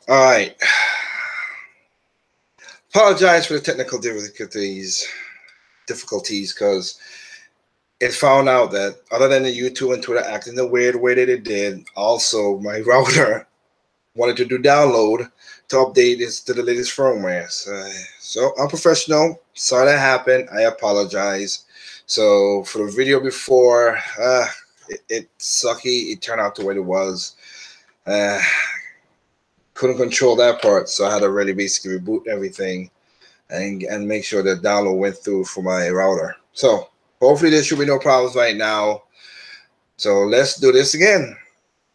All right. Apologize for the technical difficulties, because it found out that other than the YouTube and Twitter acting the weird way that it did, also my router wanted to do download to update this to the latest firmware. So unprofessional. Sorry that happened. I apologize. So for the video before, it sucky. It turned out the way it was. Uh, couldn't control that part, so I had to really basically reboot everything and make sure the download went through for my router. So hopefully there should be no problems right now. So let's do this again.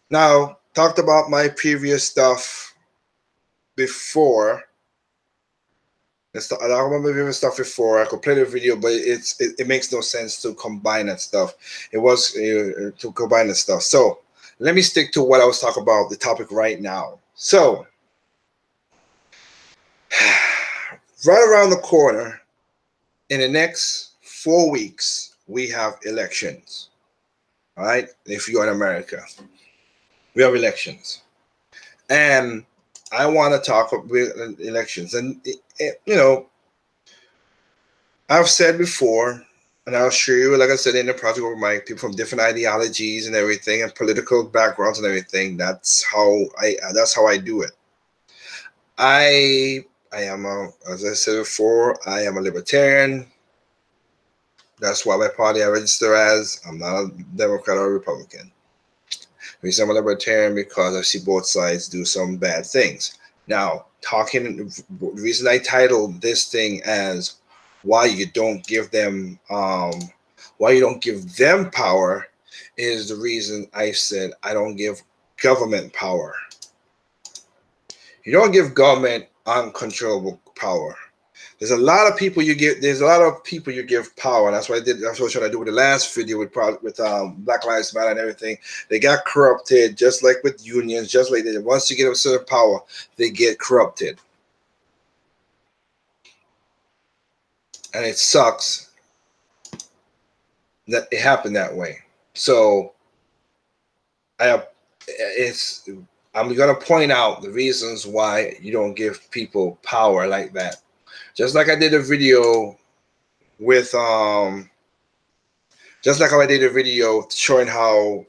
Now, talked about my previous stuff before. I don't remember viewing stuff before. I could play the video, but it makes no sense to combine that stuff. It was to combine the stuff. So let me stick to what I was talking about, the topic right now. So right around the corner, in the next 4 weeks, we have elections. All right, if you're in America, we have elections, and I want to talk about elections. And you know, I've said before, and I'll show you, like I said in the project over my people from different ideologies and everything, and political backgrounds and everything. That's how I do it. I am as I said before, I am a libertarian. That's why my party I register as. I'm not a Democrat or a Republican. The reason I'm a libertarian because I see both sides do some bad things. Now, the reason I titled this thing as why you don't give them power is the reason I said I don't give government power. You don't give government uncontrollable power. There's a lot of people you give power, and that's what I did. That's what I was trying to do with the last video with Black Lives Matter and everything. They got corrupted, just like with unions, just like that. Once you get a certain power, they get corrupted, and it sucks that it happened that way. So I'm gonna point out the reasons why you don't give people power like that. Just like I did a video with just like how I did a video showing how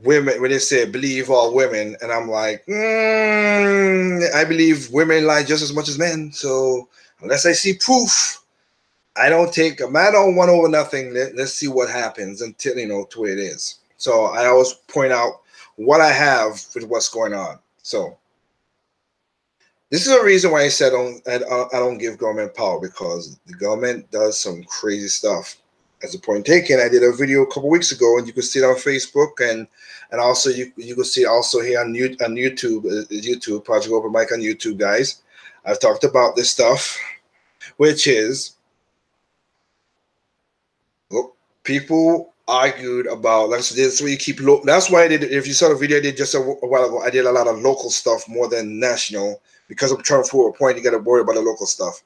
women, when they say believe all women, and I'm like, I believe women lie just as much as men. So unless I see proof, I don't take a man on one over nothing. Let's see what happens until to where it is. So I always point out what I have with what's going on. So this is a reason why I said I don't give government power, because the government does some crazy stuff. As a point taken, I did a video a couple weeks ago, and you can see it on Facebook, and also you can see it also here on YouTube Project Open Mic on YouTube, guys. I've talked about this stuff, which is people argued about. That's why you keep. That's why I did. If you saw the video I did just a while ago, I did a lot of local stuff more than national, because I'm trying to prove a point. You got to worry about the local stuff,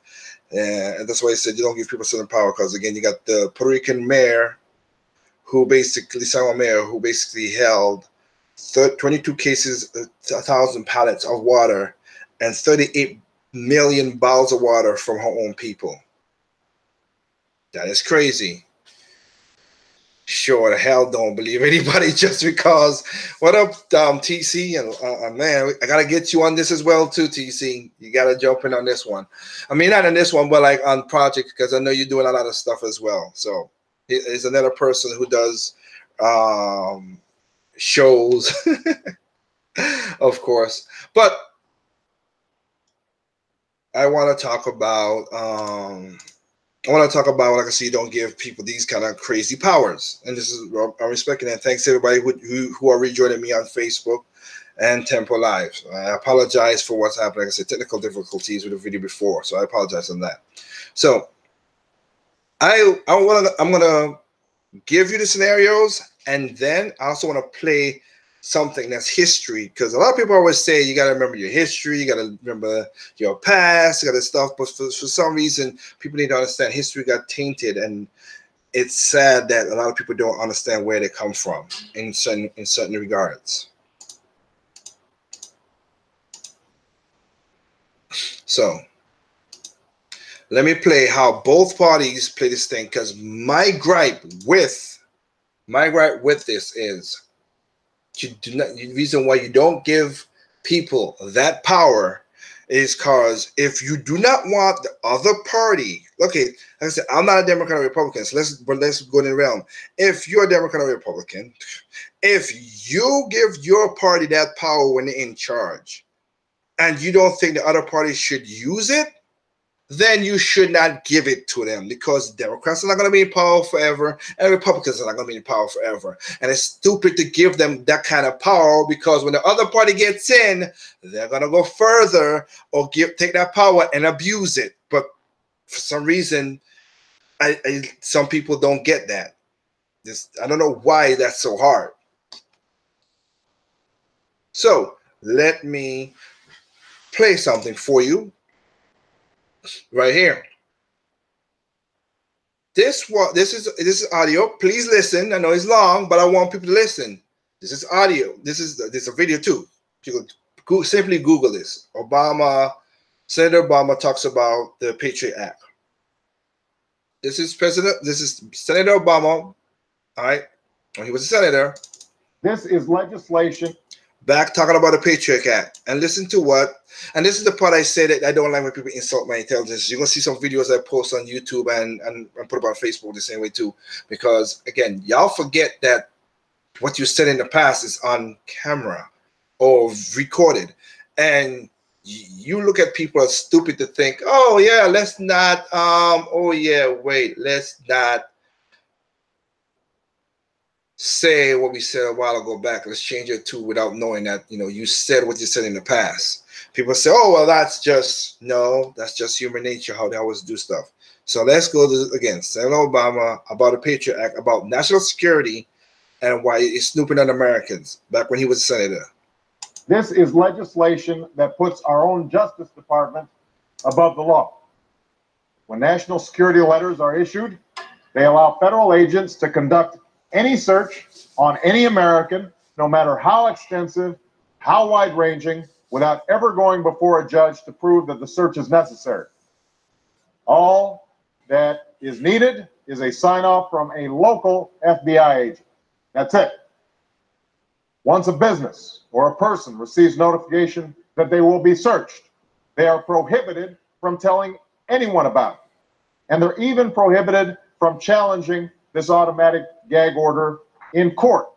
and that's why I said you don't give people certain power, because again, you got the Puerto Rican mayor, who basically held 22 cases, 1,000 pallets of water, and 38 million bottles of water from her own people. That is crazy. Sure the hell don't believe anybody just because. What up, TC? And man, I gotta get you on this as well too, TC. You gotta jump in on this one. I mean, not on this one, but like on project, because I know you're doing a lot of stuff as well. So he's another person who does shows, of course. But I want to talk about like I say, you don't give people these kind of crazy powers. And this is, I'm respecting that. Thanks to everybody who are rejoining me on Facebook and Tempo Live. I apologize for what's happening. Like I said, technical difficulties with the video before, so I apologize on that. So I'm gonna give you the scenarios, and then I also want to play something that's history, because a lot of people always say you got to remember your history, you got to remember your past, you got to stuff, but for some reason people need to understand history got tainted, and it's sad that a lot of people don't understand where they come from in certain regards. So let me play how both parties play this thing, because my gripe with this is you do not. The reason why you don't give people that power is because if you do not want the other party, okay, like I said, I'm not a Democrat or Republican, so let's go in the realm. If you're a Democrat or Republican, if you give your party that power when they're in charge, and you don't think the other party should use it, then you should not give it to them, because Democrats are not going to be in power forever and Republicans are not going to be in power forever. And it's stupid to give them that kind of power, because when the other party gets in, they're going to go further or take that power and abuse it. But for some reason, some people don't get that. I don't know why that's so hard. So let me play something for you right here. This is audio. Please listen. I know it's long, but I want people to listen. This is audio. This is a video too. You could simply Google this. Senator Obama talks about the Patriot Act. This is Senator Obama. All right, when he was a senator. This is legislation. Back talking about the Patriot Act, and listen to what, and this is the part I say that I don't like when people insult my intelligence. You're gonna see some videos I post on YouTube and put up on Facebook the same way too, because again, y'all forget that what you said in the past is on camera or recorded, and you look at people as stupid to think, oh yeah, let's not, oh yeah, wait, let's not say what we said a while ago back. Let's change it to, without knowing that, you said what you said in the past. People say, oh, well, that's just human nature, how they always do stuff. So let's go to, again, Senator Obama about the Patriot Act, about national security and why he's snooping on Americans back when he was a senator. This is legislation that puts our own Justice Department above the law. When national security letters are issued, they allow federal agents to conduct any search on any American, no matter how extensive, how wide-ranging, without ever going before a judge to prove that the search is necessary. All that is needed is a sign-off from a local FBI agent. That's it. Once a business or a person receives notification that they will be searched, they are prohibited from telling anyone about it. And they're even prohibited from challenging this automatic gag order in court.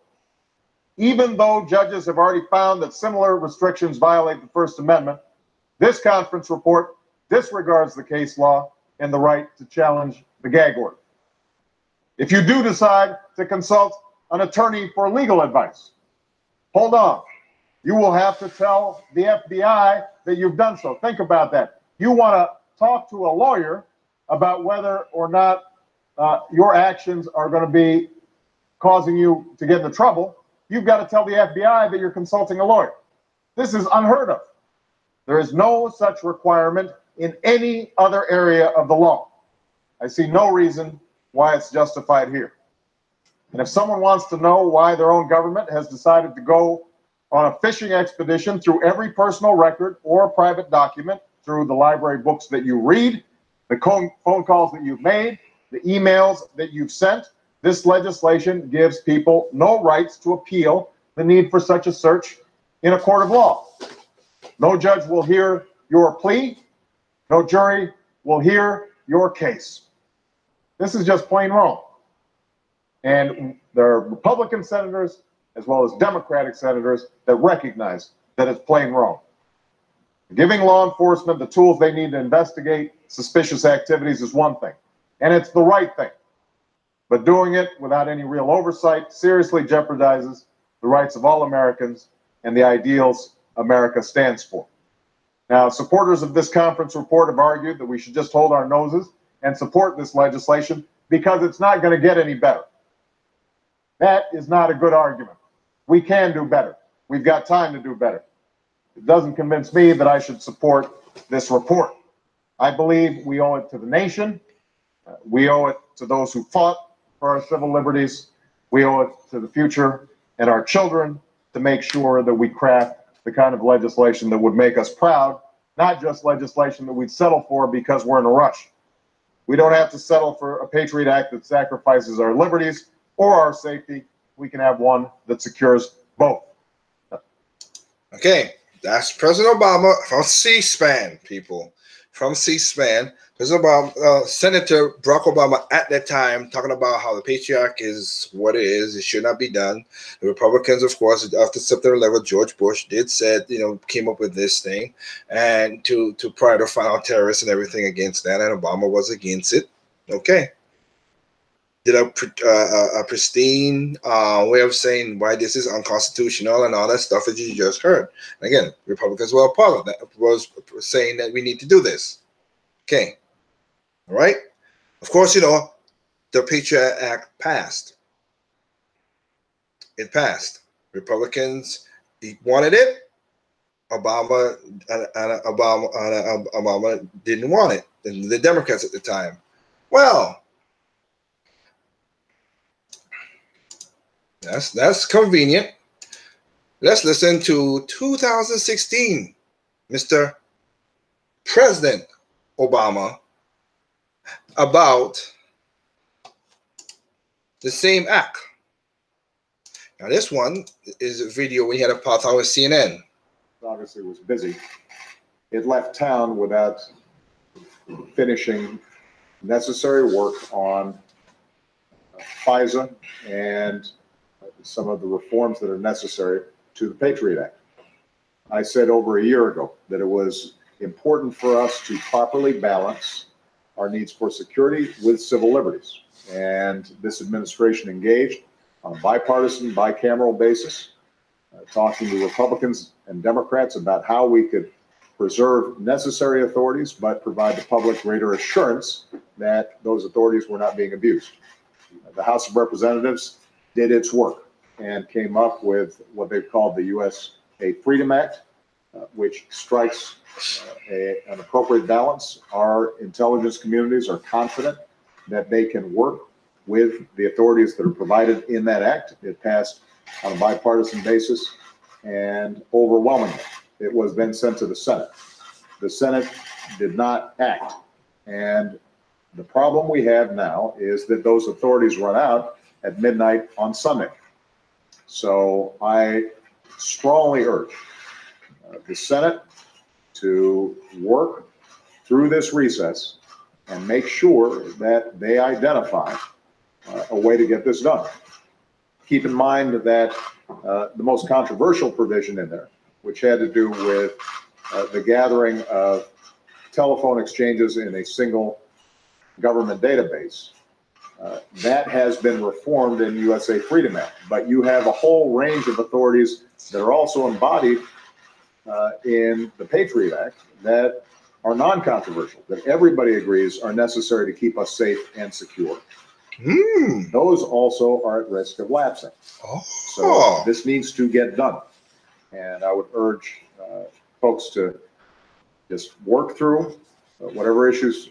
Even though judges have already found that similar restrictions violate the First Amendment, this conference report disregards the case law and the right to challenge the gag order. If you do decide to consult an attorney for legal advice, hold on. You will have to tell the FBI that you've done so. Think about that. You want to talk to a lawyer about whether or not your actions are going to be causing you to get into trouble. You've got to tell the FBI that you're consulting a lawyer. This is unheard of. There is no such requirement in any other area of the law. I see no reason why it's justified here. And if someone wants to know why their own government has decided to go on a fishing expedition through every personal record or private document, through the library books that you read, the phone calls that you've made, the emails that you've sent, this legislation gives people no rights to appeal the need for such a search in a court of law. No judge will hear your plea. No jury will hear your case. This is just plain wrong. And there are Republican senators as well as Democratic senators that recognize that it's plain wrong. Giving law enforcement the tools they need to investigate suspicious activities is one thing, and it's the right thing. But doing it without any real oversight seriously jeopardizes the rights of all Americans and the ideals America stands for. Now, supporters of this conference report have argued that we should just hold our noses and support this legislation because it's not going to get any better. That is not a good argument. We can do better. We've got time to do better. It doesn't convince me that I should support this report. I believe we owe it to the nation. We owe it to those who fought for our civil liberties. We owe it to the future and our children to make sure that we craft the kind of legislation that would make us proud not just legislation that we'd settle for because we're in a rush. We don't have to settle for a Patriot Act that sacrifices our liberties or our safety. We can have one that secures both. Okay, that's President Obama from C-SPAN, people. From C-SPAN. President Obama, Senator Barack Obama at that time talking about how the Patriot Act is what it is. It should not be done. The Republicans, of course, after September 11th, George Bush did said, came up with this thing and to try to find out terrorists and everything against that, and Obama was against it. Okay. Did a pristine way of saying why this is unconstitutional and all that stuff that you just heard. And again, Republicans were a part of that, was saying that we need to do this. Okay. All right. Of course, the Patriot Act passed. It passed. Republicans wanted it. Obama didn't want it. And the Democrats at the time. Well, that's convenient. Let's listen to 2016, Mr. President Obama, about the same act. Now, this one is a video we had a part on with CNN. Obviously, was busy. It left town without finishing necessary work on FISA and some of the reforms that are necessary to the Patriot Act. I said over a year ago that it was important for us to properly balance our needs for security with civil liberties. And this administration engaged on a bipartisan, bicameral basis, talking to Republicans and Democrats about how we could preserve necessary authorities, but provide the public greater assurance that those authorities were not being abused. The House of Representatives did its work and came up with what they've called the USA Freedom Act, which strikes an appropriate balance. Our intelligence communities are confident that they can work with the authorities that are provided in that act. It passed on a bipartisan basis, and overwhelmingly, it was then sent to the Senate. The Senate did not act, and the problem we have now is that those authorities run out at midnight on Sunday. So I strongly urge the Senate to work through this recess and make sure that they identify a way to get this done. Keep in mind that the most controversial provision in there, which had to do with the gathering of telephone exchanges in a single government database, that has been reformed in USA Freedom Act. But you have a whole range of authorities that are also embodied in the Patriot Act that are non-controversial, that everybody agrees are necessary to keep us safe and secure. Those also are at risk of lapsing. So this needs to get done. And I would urge folks to just work through whatever issues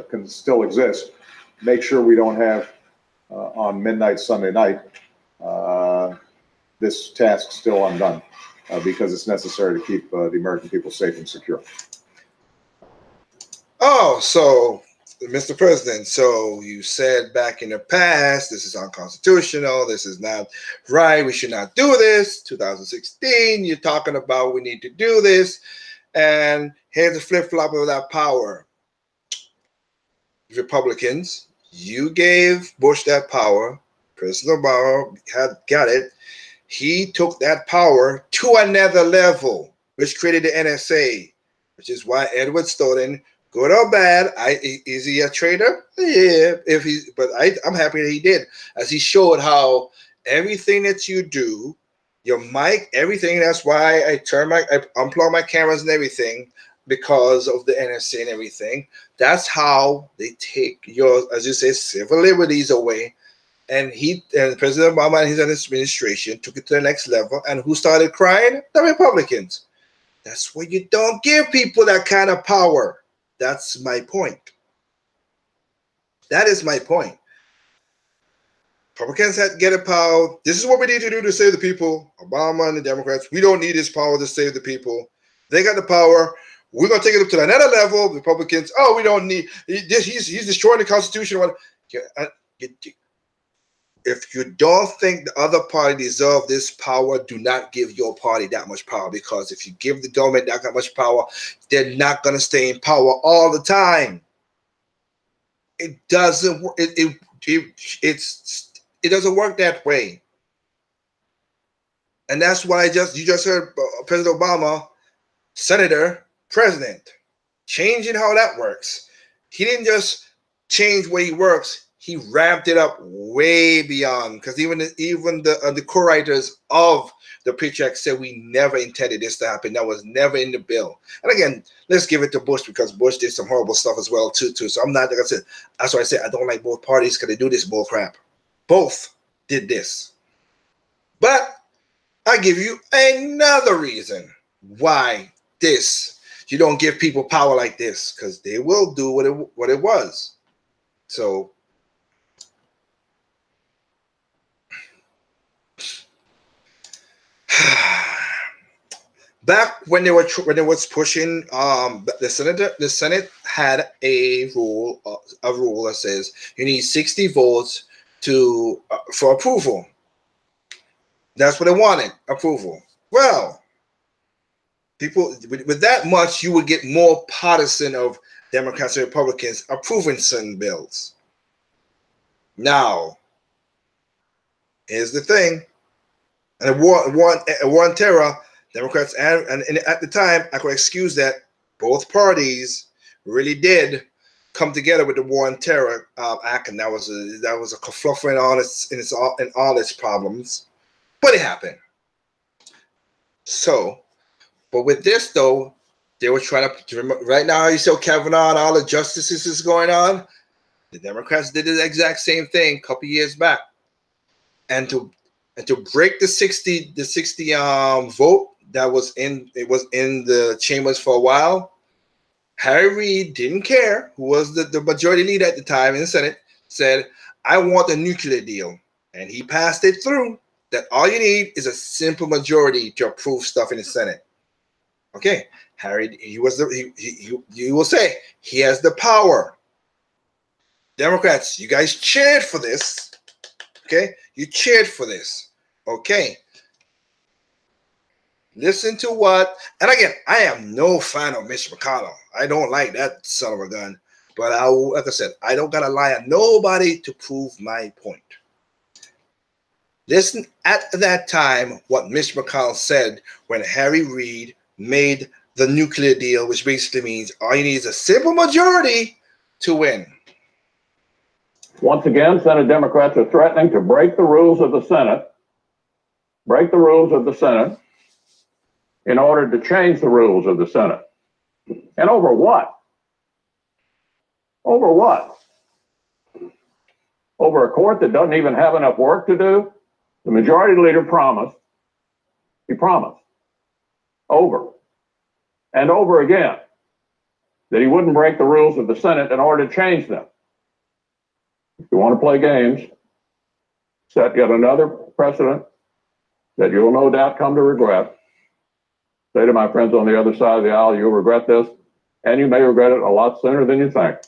can still exist. Make sure we don't have on midnight Sunday night this task still undone because it's necessary to keep the American people safe and secure. Oh, so Mr. President, so you said back in the past, this is unconstitutional, this is not right, we should not do this. 2016, you're talking about we need to do this, and here's the flip-flop of that power. Republicans, you gave Bush that power. President Obama got it. He took that power to another level, which created the NSA, which is why Edward Snowden, good or bad, is he a traitor? Yeah, I'm happy that he did, as he showed how everything that you do, your mic, everything. That's why I unplug my cameras and everything, because of the NSA and everything. That's how they take your, as you say, civil liberties away. And President Obama and his administration took it to the next level. And who started crying? The Republicans. That's why you don't give people that kind of power. That's my point. That is my point. Republicans had to get a power. This is what we need to do to save the people. Obama and the Democrats, we don't need this power to save the people. They got the power. we're going to take it up to another level. The Republicans, oh, we don't need, he's destroying the Constitution. If you don't think the other party deserve this power, do not give your party that much power, because if you give the government that much power, they're not going to stay in power all the time. It doesn't work. It doesn't work that way. And that's why you just heard President Obama, Senator, President, changing how that works. He didn't just change the way he works. He ramped it up way beyond, because even the co-writers of the Patriot Act said we never intended this to happen. That was never in the bill. And again, let's give it to Bush, because Bush did some horrible stuff as well too. So I'm not, like I said, that's why I said I don't like both parties, because they do this bull crap. Both did this. But I give you another reason why you don't give people power like this, because they will do what it was. So back when they was pushing the Senate had a rule that says you need 60 votes for approval. That's what they wanted, approval. Well, people with that much, you would get more partisan of Democrats and Republicans approving certain bills. Now, here's the thing. And a war on terror, Democrats and at the time, I could excuse that both parties really did come together with the War on Terror Act, and that was a kerfuffle in all its problems, but it happened. So, but with this though, they were trying to right now. You see Kavanaugh and all the justices is going on. The Democrats did the exact same thing a couple years back, and to break the 60 vote that was in the chambers for a while, Harry Reid didn't care, who was the majority leader at the time in the Senate, said, I want a nuclear deal. And he passed it through that all you need is a simple majority to approve stuff in the Senate. Okay, Harry, you will say he has the power. Democrats, you guys cheered for this. Okay, you cheered for this. Okay. Listen to what, and again, I am no fan of Mitch McConnell. I don't like that son of a gun. But like I said, I don't gotta lie on nobody to prove my point. Listen at that time what Mitch McConnell said when Harry Reid made the nuclear deal, which basically means all you need is a simple majority to win. Once again, Senate Democrats are threatening to break the rules of the Senate, in order to change the rules of the Senate. And over what? Over what? Over a court that doesn't even have enough work to do? The majority leader promised, he promised, over and over again, that he wouldn't break the rules of the Senate in order to change them. If you want to play games, set yet another precedent that you'll no doubt come to regret. Say to my friends on the other side of the aisle, you'll regret this, and you may regret it a lot sooner than you think.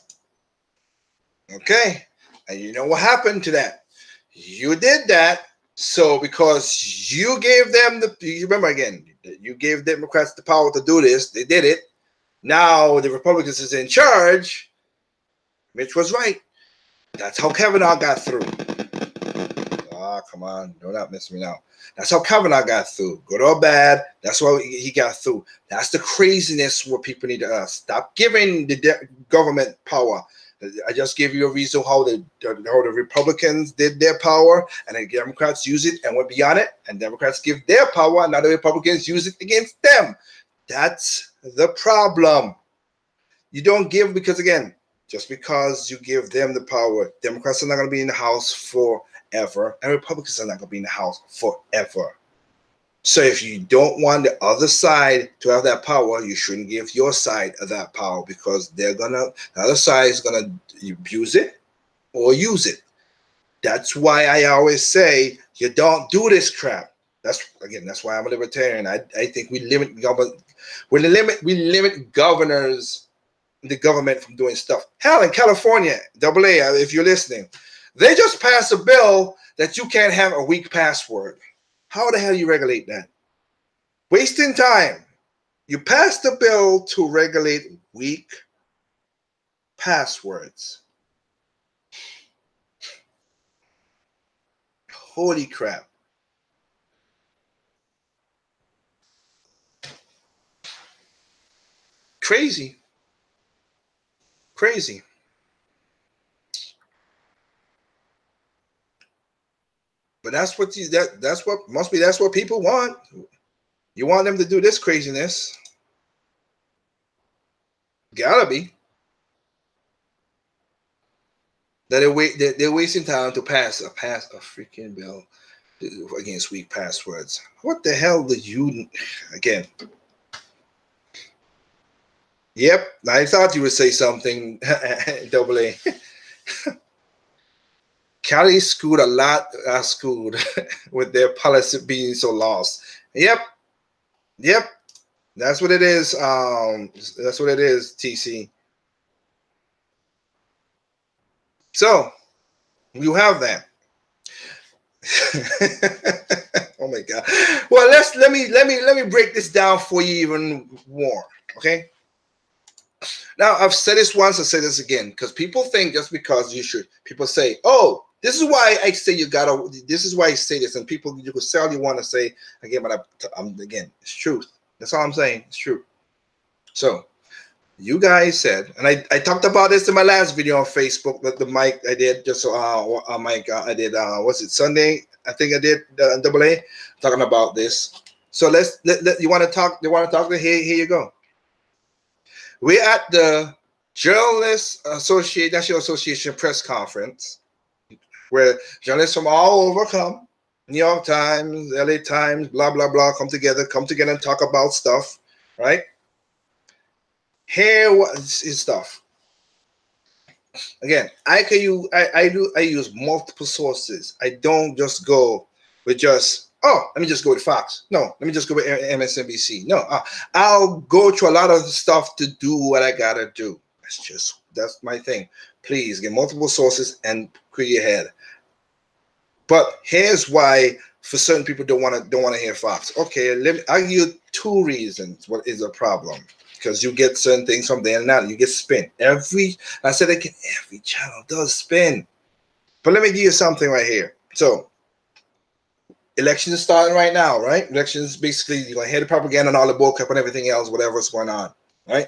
Okay, and you know what happened to that? You did that, so because you gave them you remember again, you gave Democrats the power to do this, they did it. Now the Republicans is in charge. Mitch was right. That's how Kavanaugh got through. Ah, come on, do not miss me now. That's how Kavanaugh got through. Good or bad, that's why he got through. That's the craziness where people need to stop giving the government power. I just gave you a reason how the Republicans did their power, and the Democrats use it and went beyond it, and Democrats give their power, and now the Republicans use it against them. That's the problem. You don't give because, again, just because you give them the power, Democrats are not going to be in the House forever, and Republicans are not going to be in the House forever. So if you don't want the other side to have that power, you shouldn't give your side of that power, because the other side is gonna abuse it or use it. That's why I always say you don't do this crap. That's why I'm a libertarian. I think we limit government. We limit governors, the government, from doing stuff. Hell, in California, AA, if you're listening, they just passed a bill that you can't have a weak password. How the hell do you regulate that? Wasting time. You passed a bill to regulate weak passwords. Holy crap. Crazy. Crazy. But that's what that's what people want. You want them to do this craziness. Gotta be. That they're wasting time to pass a freaking bill against weak passwords. What the hell did you again? Yep, I thought you would say something, AA. Cali screwed a lot, screwed with their policy being so lost. Yep, that's what it is. That's what it is, TC. So you have that. Oh my God. Well, let me break this down for you even more. Okay. Now, I've said this once, I'll say this again, because people think just because people say, oh, this is why I say this is why I say this, and people, you could say all you want to say, again, but again, it's truth. That's all I'm saying, it's true. So, you guys said, and I talked about this in my last video on Facebook, the mic I did, just so, Mike, I did, was it Sunday? I think I did, AA, talking about this. So you want to talk, here you go. We're at the National Association press conference, where journalists from all over come. New York Times, LA Times, blah, blah, blah, come together and talk about stuff, right? Here is stuff. Again, I use multiple sources. I don't just go with let me just go with Fox. No, let me just go with MSNBC. No, I'll go through a lot of stuff to do what I gotta do. That's my thing. Please get multiple sources and clear your head. But here's why, for certain people, don't want to hear Fox. Okay, I'll give you 2 reasons what is a problem. Because you get certain things from there and now you get spin. Every channel does spin. But let me give you something right here. So, elections are starting right now, right? Elections, basically, you're going to hear the propaganda and all the bullcrap and everything else, whatever's going on, right?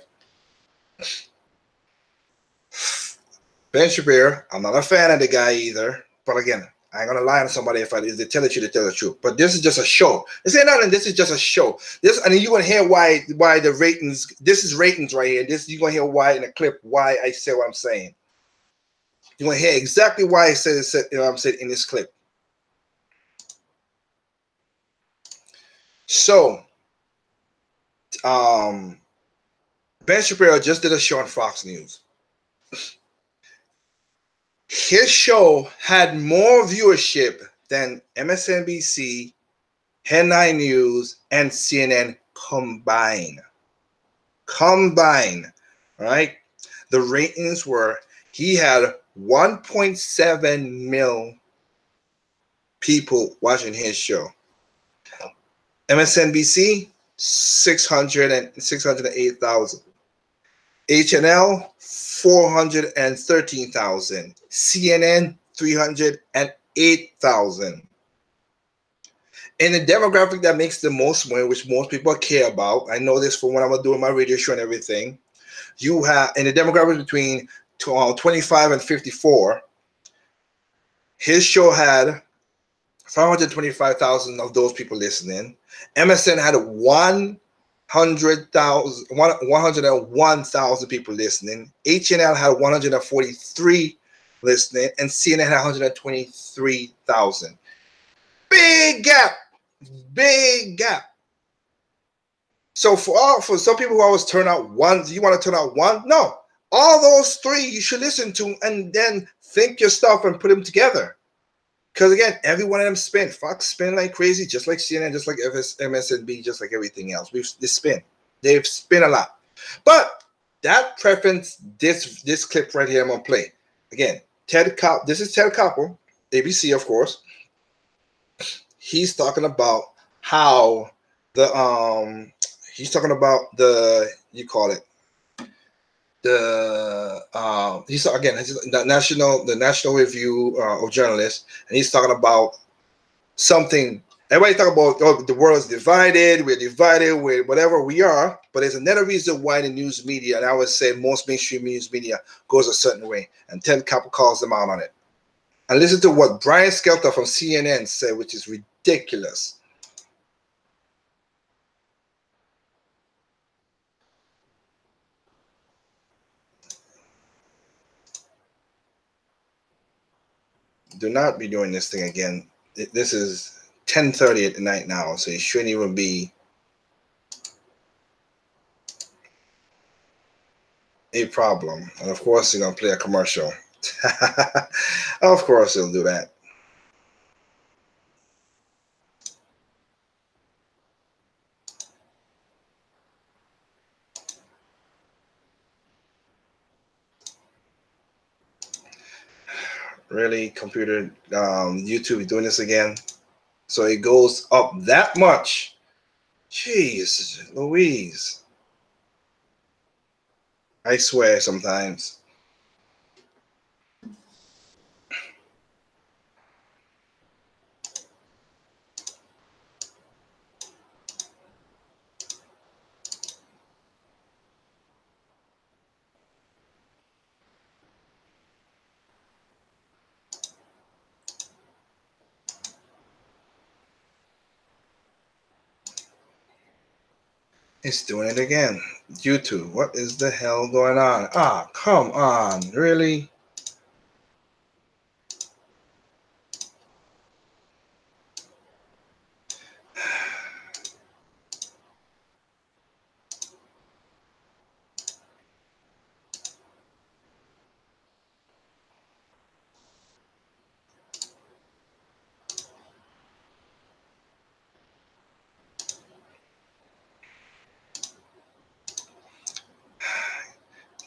Ben Shapiro, I'm not a fan of the guy either. But again, I ain't going to lie on somebody if they tell the truth, they tell the truth. But this is just a show. This ain't nothing. This is just a show. And you're going to hear why the ratings, this is ratings right here. You're going to hear why in the clip, why I say what I'm saying. You're going to hear exactly why I said I'm saying in this clip. So, Ben Shapiro just did a show on Fox News. His show had more viewership than MSNBC, Headline News, and CNN combined. Right? The ratings were, he had 1.7 million people watching his show. MSNBC, 608,000. HNL, 413,000. CNN, 308,000. And the demographic that makes the most money, which most people care about, I know this from when I was doing my radio show and everything, you have, in the demographic between 25 and 54, his show had 525,000 of those people listening. MSN had 101,000 people listening. HNL had 143 listening, and CNN had 123,000. Big gap. So for some people who always turn out one, you want to turn out one? No, all those 3 you should listen to and then think your stuff and put them together. Because again, every one of them spin. Fox spin like crazy, just like CNN, just like MSNB, just like everything else. They spin. They've spin a lot. But that preference, this clip right here, I'm gonna play again. This is Ted Koppel, ABC, of course. He's talking about how he's talking about you call it he's again the National Review of Journalists, and he's talking about something. Everybody talk about, oh, the world is divided, we're whatever we are, but there's another reason why the news media, and I would say most mainstream news media, goes a certain way, and Ted Koppel calls them out on it. And listen to what Brian Skelter from CNN said, which is ridiculous. Do not be doing this thing again. This is 10:30 at night now, so it shouldn't even be a problem. And of course, you're gonna play a commercial. Of course, he'll do that. Really, computer, YouTube is doing this again. So it goes up that much. Jeez, Louise. I swear sometimes. It's doing it again. YouTube, what is the hell going on? Ah, come on, really?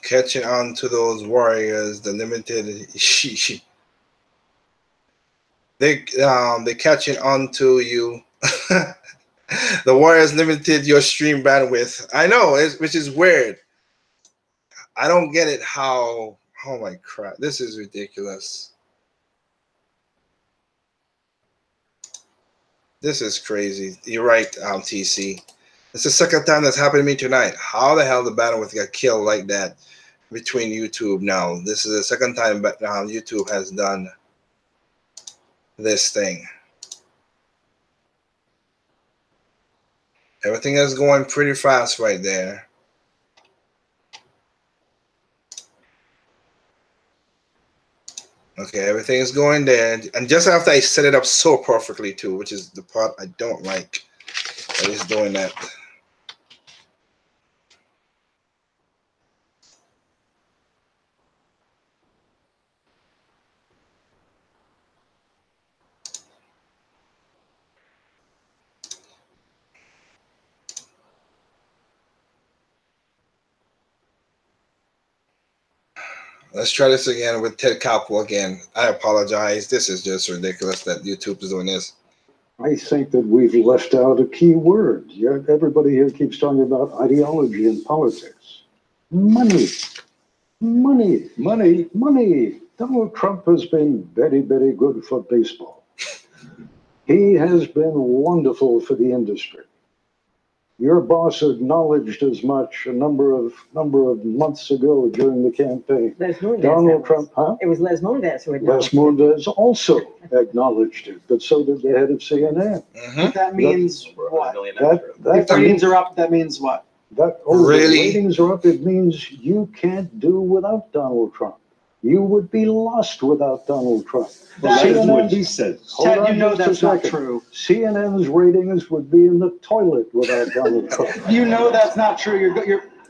Catching on to those warriors, the limited they catching on to you. The warriors limited your stream bandwidth. I know, which is weird. I don't get it how, oh my crap, this is ridiculous. This is crazy. You're right, TC. It's the second time that's happened to me tonight. How the hell the bandwidth got killed like that between YouTube now? This is the second time YouTube has done this thing. Everything is going pretty fast right there. Okay, everything is going there. And just after I set it up so perfectly too, which is the part I don't like, that is doing that. Let's try this again with Ted Koppel again. I apologize. This is just ridiculous that YouTube is doing this. I think that we've left out a key word. Everybody here keeps talking about ideology and politics. Money. Money. Money. Money. Donald Trump has been very, very good for baseball. He has been wonderful for the industry. Your boss acknowledged as much a number of months ago during the campaign. Donald Trump, huh? It was Les Moonves who acknowledged Les Moonves also acknowledged it, but so did the head of CNN. Mm-hmm. That means what? If ratings are up, that means what? Really? The ratings are up, it means you can't do without Donald Trump. You would be lost without Donald Trump. That is what he says. Ted, you know that's not true. CNN's ratings would be in the toilet without Donald Trump. You know that's not true. You're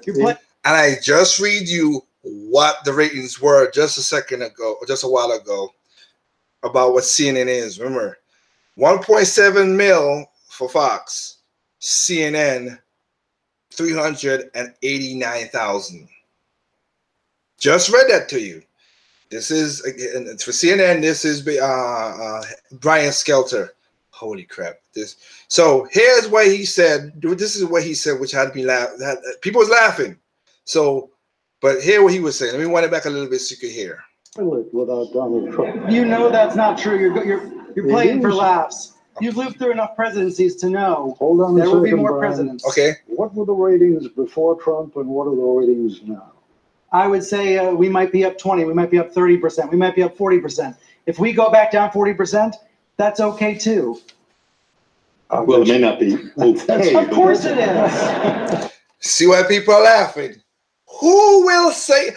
playing. And I just read you what the ratings were just a second ago, or just a while ago. about what CNN is. Remember, 1.7 mil for Fox, CNN 389,000. Just read that to you. This is again for CNN. This is Brian Skelter. Holy crap! So here's what he said. This is what he said, which had me laugh. People was laughing. So, but here what he was saying. Let me wind it back a little bit so you can hear. Without Donald Trump. You know that's not true. You're playing for laughs. You've lived through enough presidencies to know Hold on a there will be second, more Brian. presidents. Okay. What were the ratings before Trump and what are the ratings now? I would say we might be up 20, we might be up 30%, we might be up 40%. If we go back down 40%, that's okay too. Well, it may not be okay. Of course it is. See why people are laughing? Who will say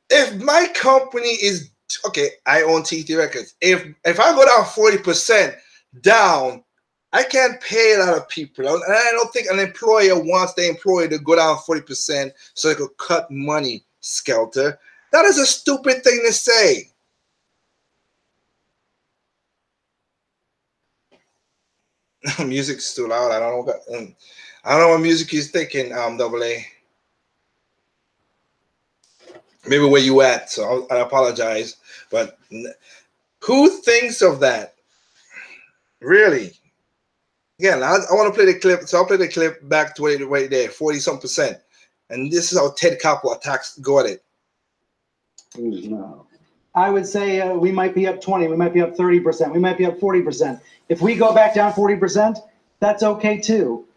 if my company is okay? I own TT Records. If I go down 40% down, I can't pay a lot of people, and I don't think an employer wants the employee to go down 40% so they could cut money. Skelter, that is a stupid thing to say. Music's too loud. I don't know what music he's thinking. Double A. Maybe where you at? So I apologize, but who thinks of that? Really? Again, I want to play the clip, so I'll play the clip back to right there, 40-some%. And this is how Ted Koppel attacks got it. Now. I would say we might be up 20, we might be up 30%, we might be up 40%. If we go back down 40%, that's okay too.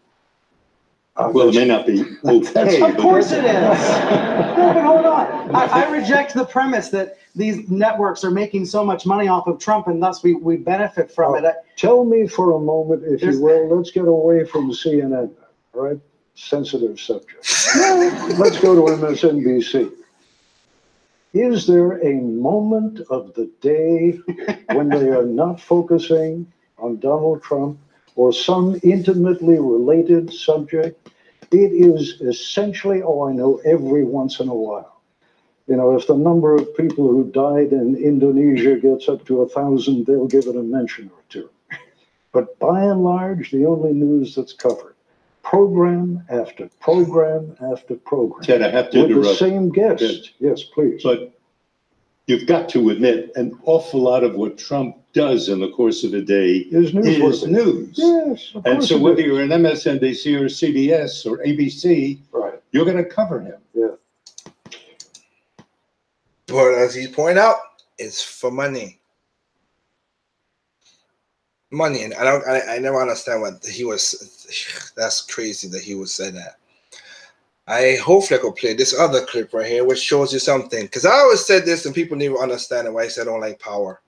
Well, it may not be okay. Of course it is. No, but hold on. I reject the premise that these networks are making so much money off of Trump and thus we benefit from it. Tell me for a moment, if you will, let's get away from CNN, all right? Sensitive subject. Let's go to MSNBC. Is there a moment of the day when they are not focusing on Donald Trump or some intimately related subject? It is essentially, I know every once in a while. You know, if the number of people who died in Indonesia gets up to 1,000, they'll give it a mention or two. But by and large, the only news that's covered, program after program after program. Ted, I have to with interrupt. the same guest. Yes, please. But you've got to admit, an awful lot of what Trump does in the course of a day Is is newsworthy. news. Yes, of And course so it whether is. you're an MSNBC or CBS or ABC, Right. you're going to cover him. Yeah. But as he pointed out, it's for money. Money, and I never understand what he was. That's crazy that he would say that. Hopefully I could play this other clip right here, which shows you something. Because I always said this, and people never understand why I said I don't like power.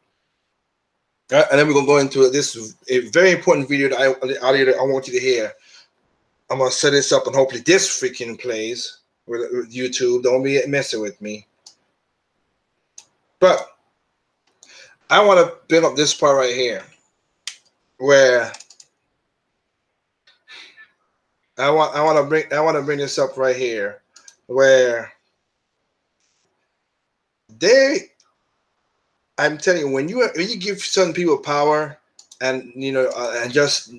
And then we're gonna go into this a very important video that I want you to hear. I'm gonna set this up, and hopefully this freaking plays with YouTube. Don't be messing with me. But I want to bring up this part right here, where I want to bring this up right here, where I'm telling you, when you give certain people power, and and just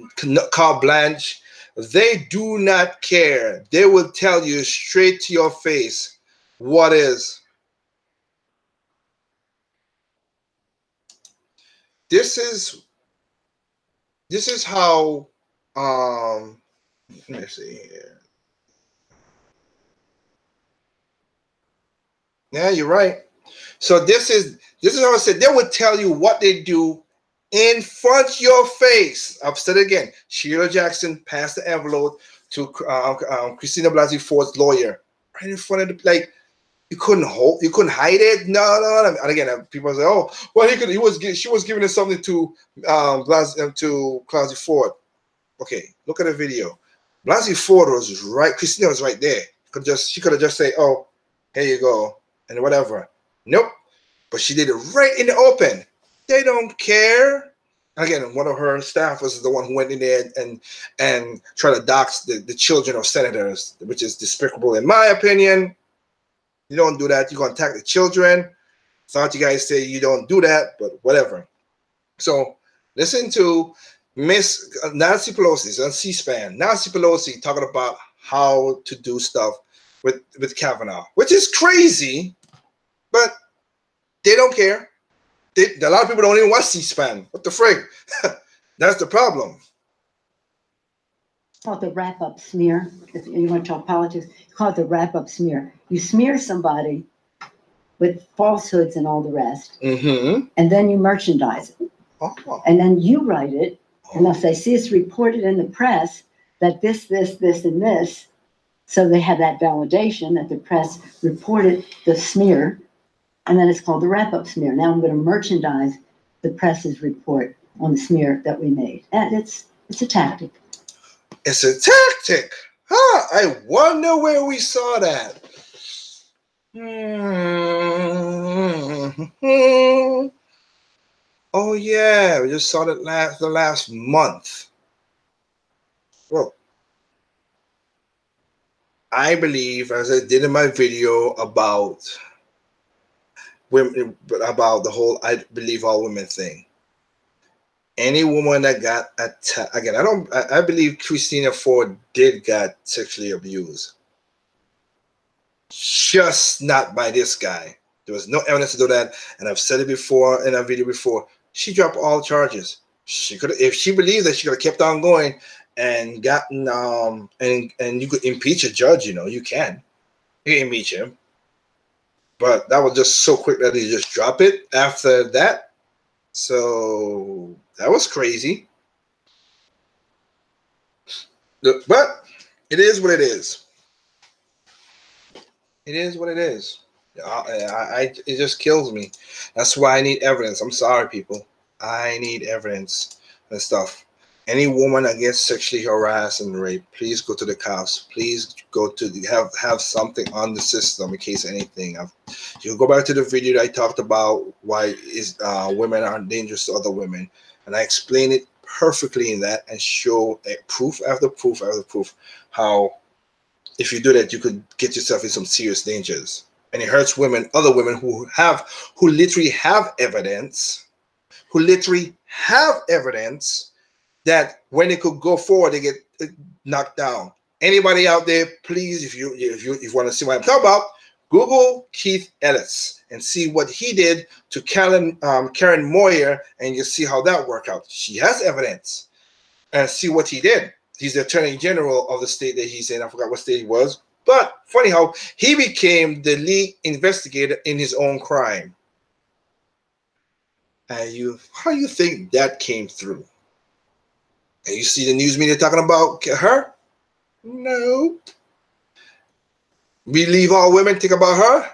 carte blanche, they do not care. They will tell you straight to your face what is. This is how let me see here. Yeah, you're right. So this is how I said they would tell you what they do in front of your face. I've said it again. Sheila Jackson passed the envelope to Christina Blasey Ford's lawyer right in front of the like. You couldn't hide it. No. And again, people say, "Oh, well, she was giving us something to Blasey Ford." Okay, look at the video. Blasey Ford was right. Christina was right there. She could have just said, "Oh, here you go," and whatever. Nope. But she did it right in the open. They don't care. Again, one of her staff was the one who went in there and tried to dox the children of senators, which is despicable in my opinion. You don't do that. You're going to attack the children. It's not what you guys say you don't do that, but whatever. So listen to Miss Nancy Pelosi on C-SPAN. Nancy Pelosi talking about how to do stuff with Kavanaugh, which is crazy, but they don't care. A lot of people don't even watch C-SPAN. What the frig? That's the problem. Call it the wrap-up smear. If you want to talk politics, call it the wrap-up smear. You smear somebody with falsehoods and all the rest, Mm-hmm. and then you merchandise it. Oh. And then you write it, and they'll say, see, it's reported in the press that this, and this. So they have that validation that the press reported the smear, and then it's called the wrap-up smear. Now I'm going to merchandise the press's report on the smear that we made. And it's a tactic. It's a tactic. Huh? I wonder where we saw that. Oh yeah, we just saw that the last month. Well, I believe, as I did in my video about women, about the whole "I believe all women" thing. Any woman that got attacked, again, I believe Christina Ford did get sexually abused. Just not by this guy. There was no evidence to do that, and I've said it before in a video before. She dropped all charges. She could, if she believed that, she could have kept on going and gotten and you could impeach a judge. You know, you can impeach him, but that was just so quick that he just dropped it after that. So that was crazy. But it is what it is. It is what it is. It just kills me. That's why I need evidence. I'm sorry, people. I need evidence and stuff. Any woman that gets sexually harassed and raped, please go to the cops. Please go to have something on the system in case anything. You go back to the video that I talked about why women are dangerous to other women, and I explain it perfectly in that and show proof after proof after proof how if you do that you could get yourself in some serious dangers. And it hurts women, other women who literally have evidence, that when they could go forward, they get knocked down. Anybody out there, please, if you want to see what I'm talking about, Google Keith Ellis and see what he did to Karen Moyer, and you see how that worked out. She has evidence, and see what he did. He's the Attorney General of the state that he's in. I forgot what state he was. But funny how he became the lead investigator in his own crime. And how you think that came through? And you see the news media talking about her? No. Believe all women think about her?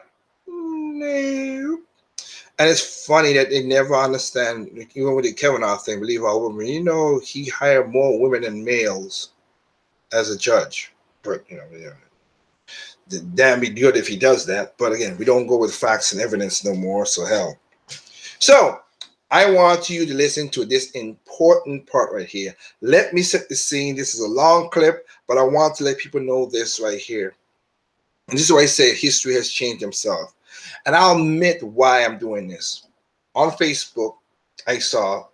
No. And it's funny that they never understand, even with the Kavanaugh thing, believe all women. You know, he hired more women than males as a judge. But, damn be good if he does that. But again, we don't go with facts and evidence no more, so hell. So, I want you to listen to this important part right here. Let me set the scene. This is a long clip, but I want to let people know this right here. And this is why I say history has changed himself. And I'll admit why I'm doing this. On Facebook, I saw,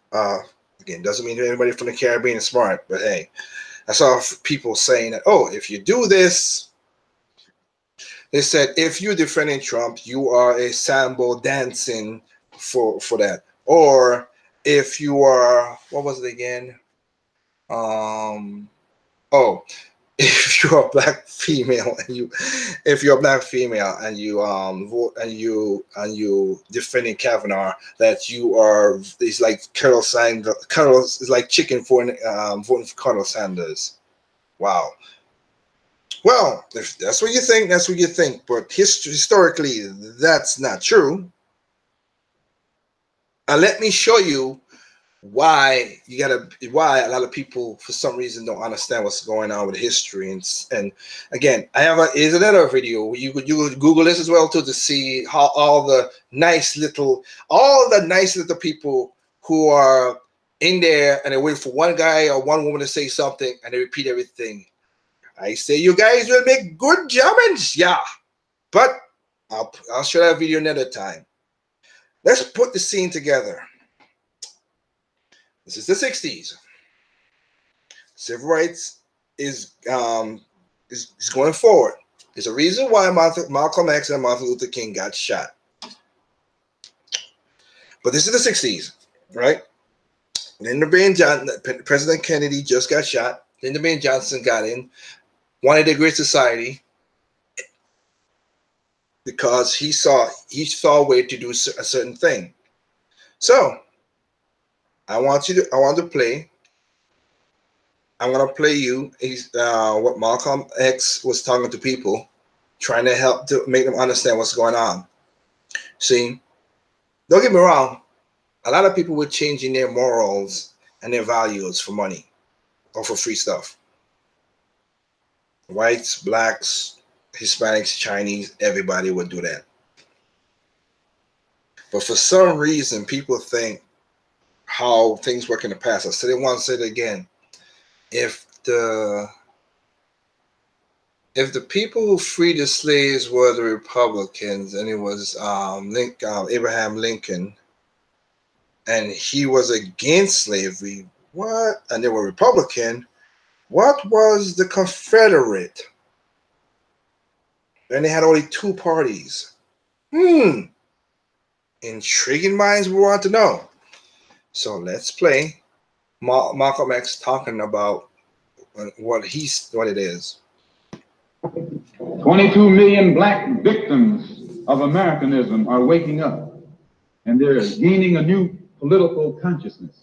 again, doesn't mean anybody from the Caribbean is smart, but hey, I saw people saying that, oh, if you do this, they said, if you're defending Trump, you are a sambo dancing for that. Or if you are, what was it again? If you're a black female and you vote and you defending Kavanaugh, that you are, it's like Colonel Sanders. Is like chicken for voting for Colonel Sanders. Wow. Well, if that's what you think, that's what you think. But historically, that's not true. And let me show you why a lot of people for some reason don't understand what's going on with history. And again, is another video. You could Google this as well too to see how all the nice little people who are in there and they wait for one guy or one woman to say something and they repeat everything. I say you guys will make good Germans, yeah. But I'll show that video another time. Let's put the scene together. This is the 60s. Civil rights is going forward. There's a reason why Malcolm X and Martin Luther King got shot. But this is the 60s, right? President Kennedy just got shot. Lyndon B. Johnson got in, wanted a great society because he saw a way to do a certain thing. So I want to play. I'm gonna play you what Malcolm X was talking to people, trying to help to make them understand what's going on. See, don't get me wrong. A lot of people were changing their morals and their values for money or for free stuff. Whites, blacks, Hispanics, Chinese, everybody would do that. But for some reason, people think how things work in the past. I said it once, said it again. If the people who freed the slaves were the Republicans, and it was Abraham Lincoln, and he was against slavery, what? And they were Republican. What was the Confederate? And they had only two parties. Intriguing minds will want to know. So let's play Malcolm X talking about what it is. 22 million black victims of Americanism are waking up, and they're gaining a new political consciousness,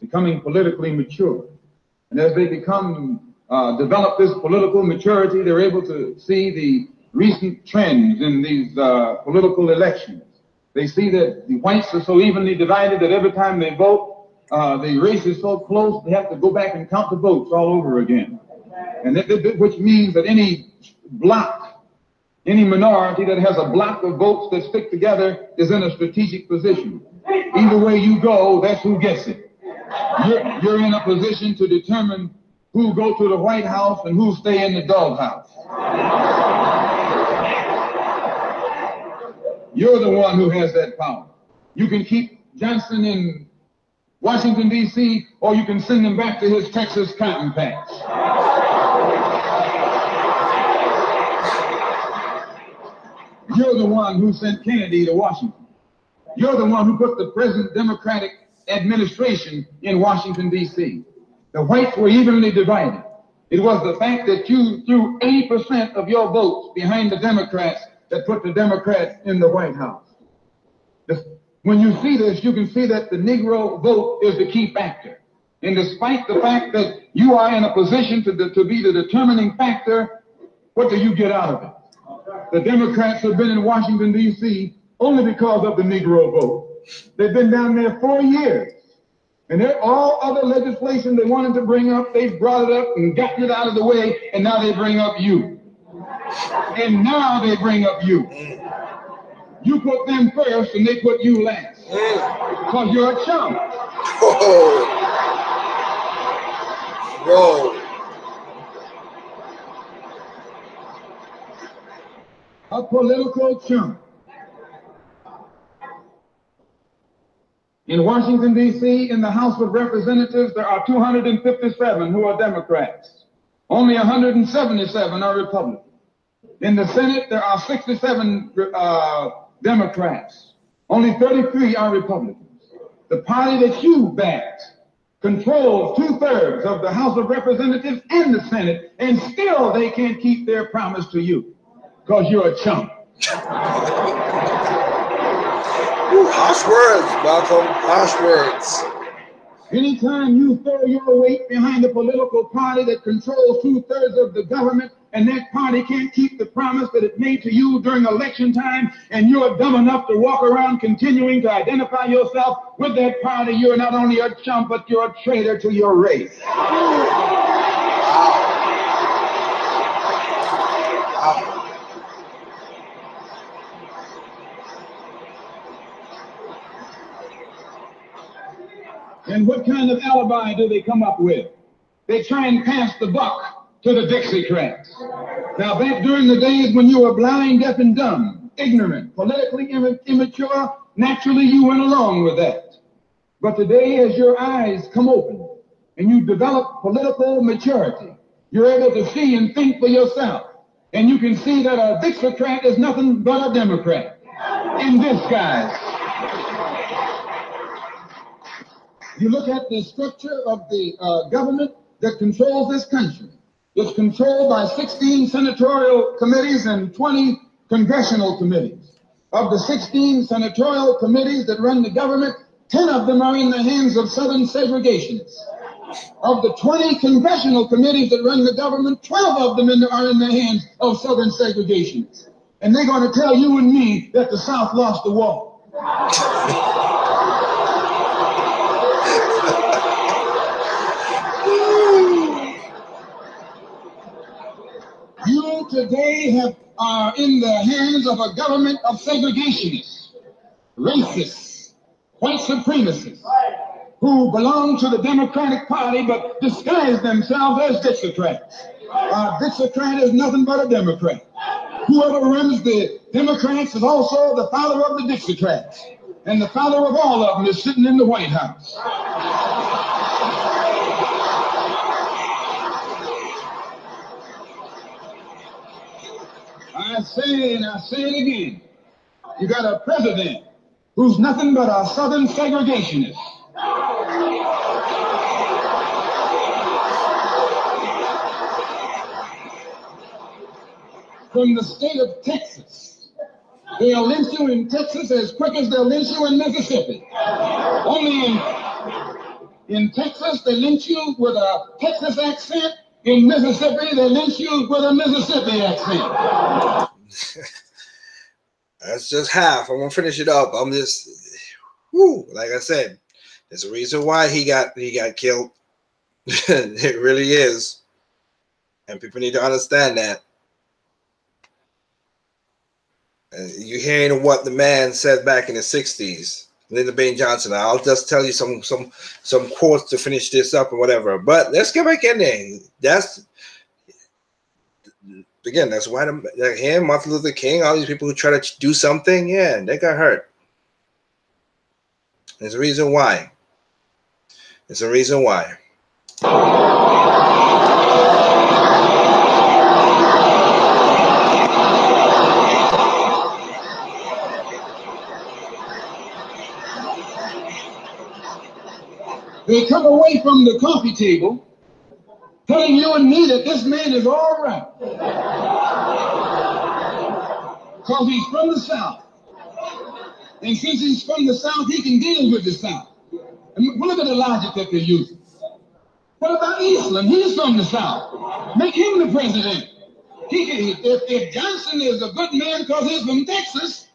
becoming politically mature. And as they develop this political maturity, they're able to see the recent trends in these political elections. They see that the whites are so evenly divided that every time they vote, the race is so close, they have to go back and count the votes all over again. And which means that any block, any minority that has a block of votes that stick together is in a strategic position. Either way you go, that's who gets it. You're in a position to determine who go to the White House and who stay in the doghouse. You're the one who has that power. You can keep Johnson in Washington, D.C., or you can send him back to his Texas cotton patch. You're the one who sent Kennedy to Washington. You're the one who put the present Democratic administration in Washington, D.C. The whites were evenly divided. It was the fact that you threw 80% of your votes behind the Democrats that put the Democrats in the White House. When you see this, you can see that the Negro vote is the key factor. And despite the fact that you are in a position to be the determining factor, what do you get out of it? The Democrats have been in Washington, D.C. only because of the Negro vote. They've been down there 4 years. And all other legislation they wanted to bring up, they've brought it up and gotten it out of the way, and now they bring up you. And now they bring up you. You put them first, and they put you last. Because you're a chump. Whoa. A political chump. In Washington, D.C., in the House of Representatives, there are 257 who are Democrats. Only 177 are Republicans. In the Senate, there are 67 Democrats. Only 33 are Republicans. The party that you backed controls 2/3 of the House of Representatives and the Senate, and still they can't keep their promise to you because you're a chump. Ooh, harsh words, Malcolm. Harsh words. Anytime you throw your weight behind a political party that controls 2/3 of the government, and that party can't keep the promise that it made to you during election time, and you're dumb enough to walk around continuing to identify yourself with that party, you're not only a chump, but you're a traitor to your race. And what kind of alibi do they come up with? They try and pass the buck to the Dixiecrats. Now, back during the days when you were blind, deaf, and dumb, ignorant, politically immature, naturally you went along with that. But today, as your eyes come open and you develop political maturity, you're able to see and think for yourself. And you can see that a Dixiecrat is nothing but a Democrat in disguise. You look at the structure of the government that controls this country. It's controlled by 16 senatorial committees and 20 congressional committees. Of the 16 senatorial committees that run the government, 10 of them are in the hands of Southern segregationists. Of the 20 congressional committees that run the government, 12 of them are in the hands of Southern segregationists. And they're going to tell you and me that the South lost the war. You today are in the hands of a government of segregationists, racists, white supremacists, who belong to the Democratic Party but disguise themselves as Dixiecrats. A Dixiecrat is nothing but a Democrat. Whoever runs the Democrats is also the father of the Dixiecrats. And the father of all of them is sitting in the White House. I say and I say it again. You got a president who's nothing but a Southern segregationist. From the state of Texas. They'll lynch you in Texas as quick as they'll lynch you in Mississippi. Only in Texas, they lynch you with a Texas accent. In Mississippi, they lynch you with a Mississippi accent. That's just half. I'm gonna finish it up. I'm just, whoo, like I said, there's a reason why he got killed. It really is, and people need to understand that. You're hearing what the man said back in the '60s, Lyndon Baines Johnson. I'll just tell you some quotes to finish this up or whatever. But let's get back in there. That's again, that's why him, Martin Luther King, all these people who try to do something, yeah, they got hurt. There's a reason why. There's a reason why. They come away from the coffee table telling you and me that this man is all right. Because he's from the South. And since he's from the South, he can deal with the South. And look at the logic that they're using. What about Eastland? He's from the South. Make him the president. If Johnson is a good man because he's from Texas,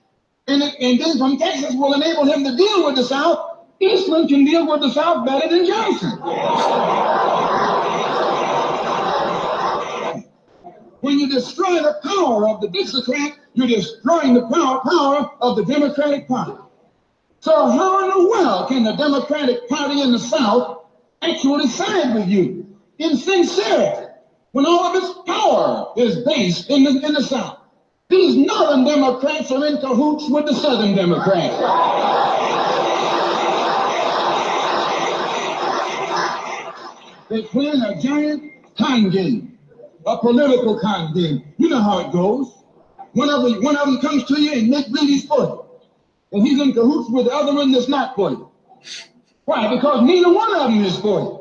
and then from Texas will enable him to deal with the South, Eastland can deal with the South better than Johnson. When you destroy the power of the Dixiecrat, you're destroying the power of the Democratic Party. So how in the world can the Democratic Party in the South actually side with you in sincerity when all of its power is based in the South? These Northern Democrats are in cahoots with the Southern Democrats. They're playing a giant con game, a political con game. You know how it goes. One of them comes to you and makes really for you. And he's in cahoots with the other one that's not for you. Why? Because neither one of them is for you.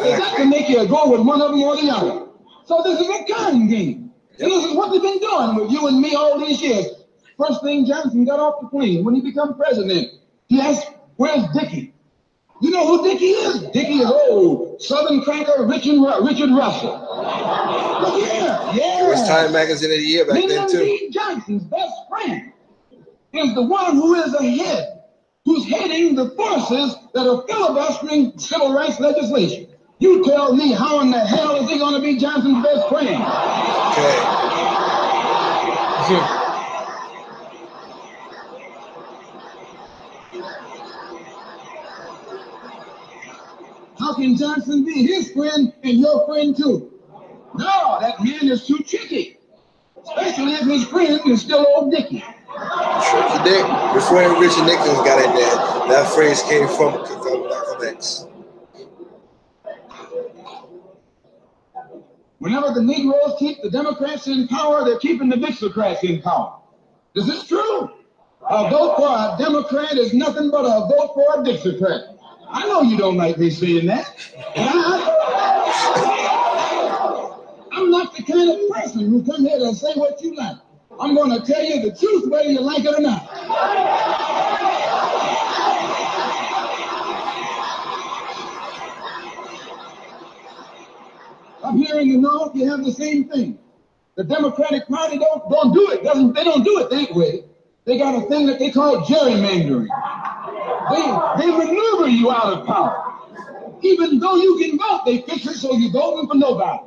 They got to make you go with one of them or the other. So this is a con game. And this is what they've been doing with you and me all these years. First thing Johnson got off the plane, when he became president, he asked, "Where's Dickie?" You know who Dickie is? Dickie is old Southern cracker Richard Russell. Look here, yeah. It was Time Magazine of the Year back then too. Lyndon B. Johnson's best friend is the one who is ahead, who's heading the forces that are filibustering civil rights legislation. You tell me, how in the hell is he going to be Johnson's best friend? Okay. How can Johnson be his friend and your friend too? No, that man is too tricky. Especially if his friend is still old Dickie. Sure he did. Before Richard Nixon got in there, that phrase came from Malcolm X. Whenever the Negroes keep the Democrats in power, they're keeping the Dixiecrats in power. This is true. A vote for a Democrat is nothing but a vote for a Dixiecrat. I know you don't like me saying that. And I'm not the kind of person who come here to say what you like. I'm going to tell you the truth whether you like it or not. Up here in the North, you have the same thing. The Democratic Party don't do it. They don't do it that way. They got a thing that they call gerrymandering. They maneuver you out of power. Even though you can vote, they fix it so you're voting for nobody.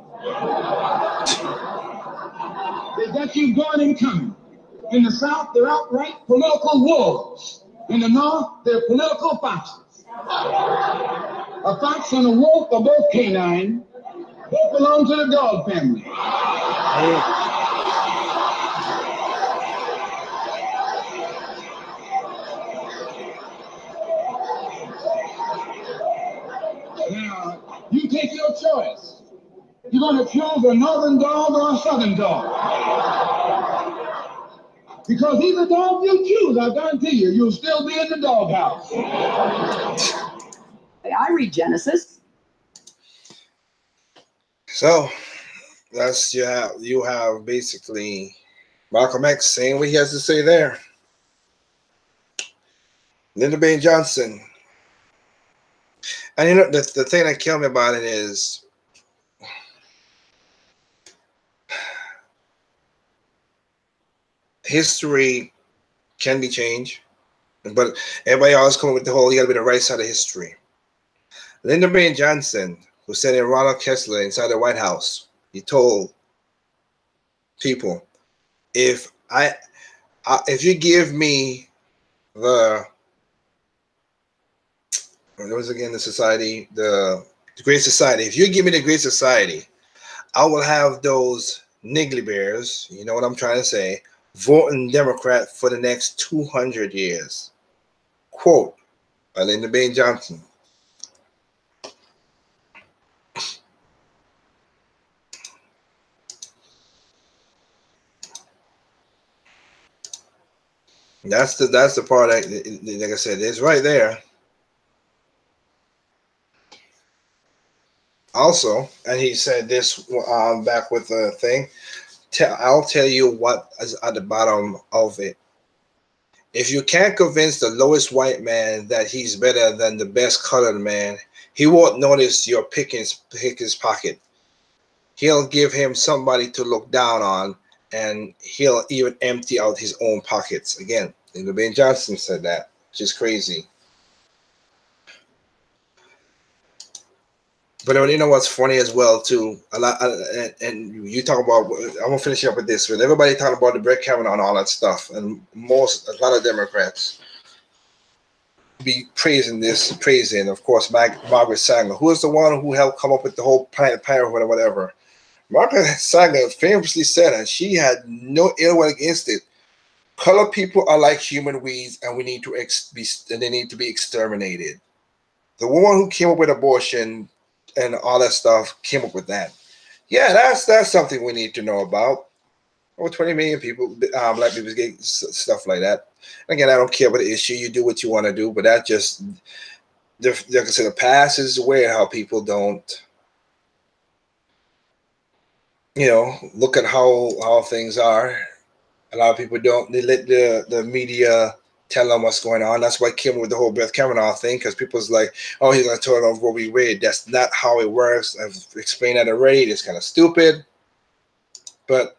They got you going and coming. In the South, they're outright political wolves. In the North, they're political foxes. A fox and a wolf are both canine. Both belong to the dog family. Now, you take your choice. You're going to choose a northern dog or a southern dog. Because either dog you choose, I guarantee you, you'll still be in the doghouse. I read Genesis. So that's you have basically Malcolm X saying what he has to say there. Lyndon B. Johnson. And you know the thing that killed me about it is history can be changed, but everybody always come with the whole you gotta be the right side of history. Lyndon B. Johnson, who sent in Ronald Kessler inside the White House, he told people, if you give me the society, the Great Society, if you give me the Great Society, I will have those niggly bears, you know what I'm trying to say, voting Democrat for the next 200 years. Quote by Lyndon B. Johnson. That's the part that, like I said, it's right there. Also, and he said this back with the thing. I'll tell you what is at the bottom of it. If you can't convince the lowest white man that he's better than the best colored man, he won't notice you're picking his pocket. He'll give him somebody to look down on, and he'll even empty out his own pockets. Again, Lyndon B. Johnson said that, which is crazy. But you know what's funny as well too, a lot, and you talk about. I'm gonna finish up with this. With everybody talking about the Brett Kavanaugh and all that stuff, and a lot of Democrats be praising, of course, Margaret Sanger, who is the one who helped come up with the whole Planned Parenthood or whatever. Margaret Sanger famously said, and she had no ill will against it. Colored people are like human weeds, and we need to they need to be exterminated. The woman who came up with abortion and all that stuff came up with that. Yeah, that's something we need to know about. Over 20 million people, black people get stuff like that. Again, I don't care about the issue. You do what you want to do, but that just, like I said, the past is where how people don't, look at how things are. A lot of people don't. They let the media tell them what's going on. That's why I came with the whole Brett Kavanaugh thing, because people's like, oh, he's going to turn over what we read. That's not how it works. I've explained that already. It's kind of stupid. But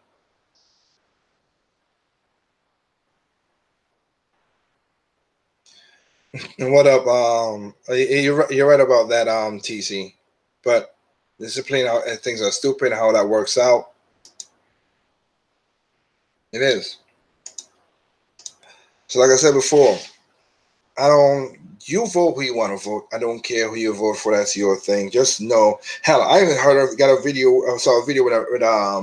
and what up? You're right about that, TC. But this is plain how things are stupid, how that works out. It is. So like I said before, you vote who you want to vote. I don't care who you vote for. That's your thing. Just know. Hell, I even got a video. I saw a video with I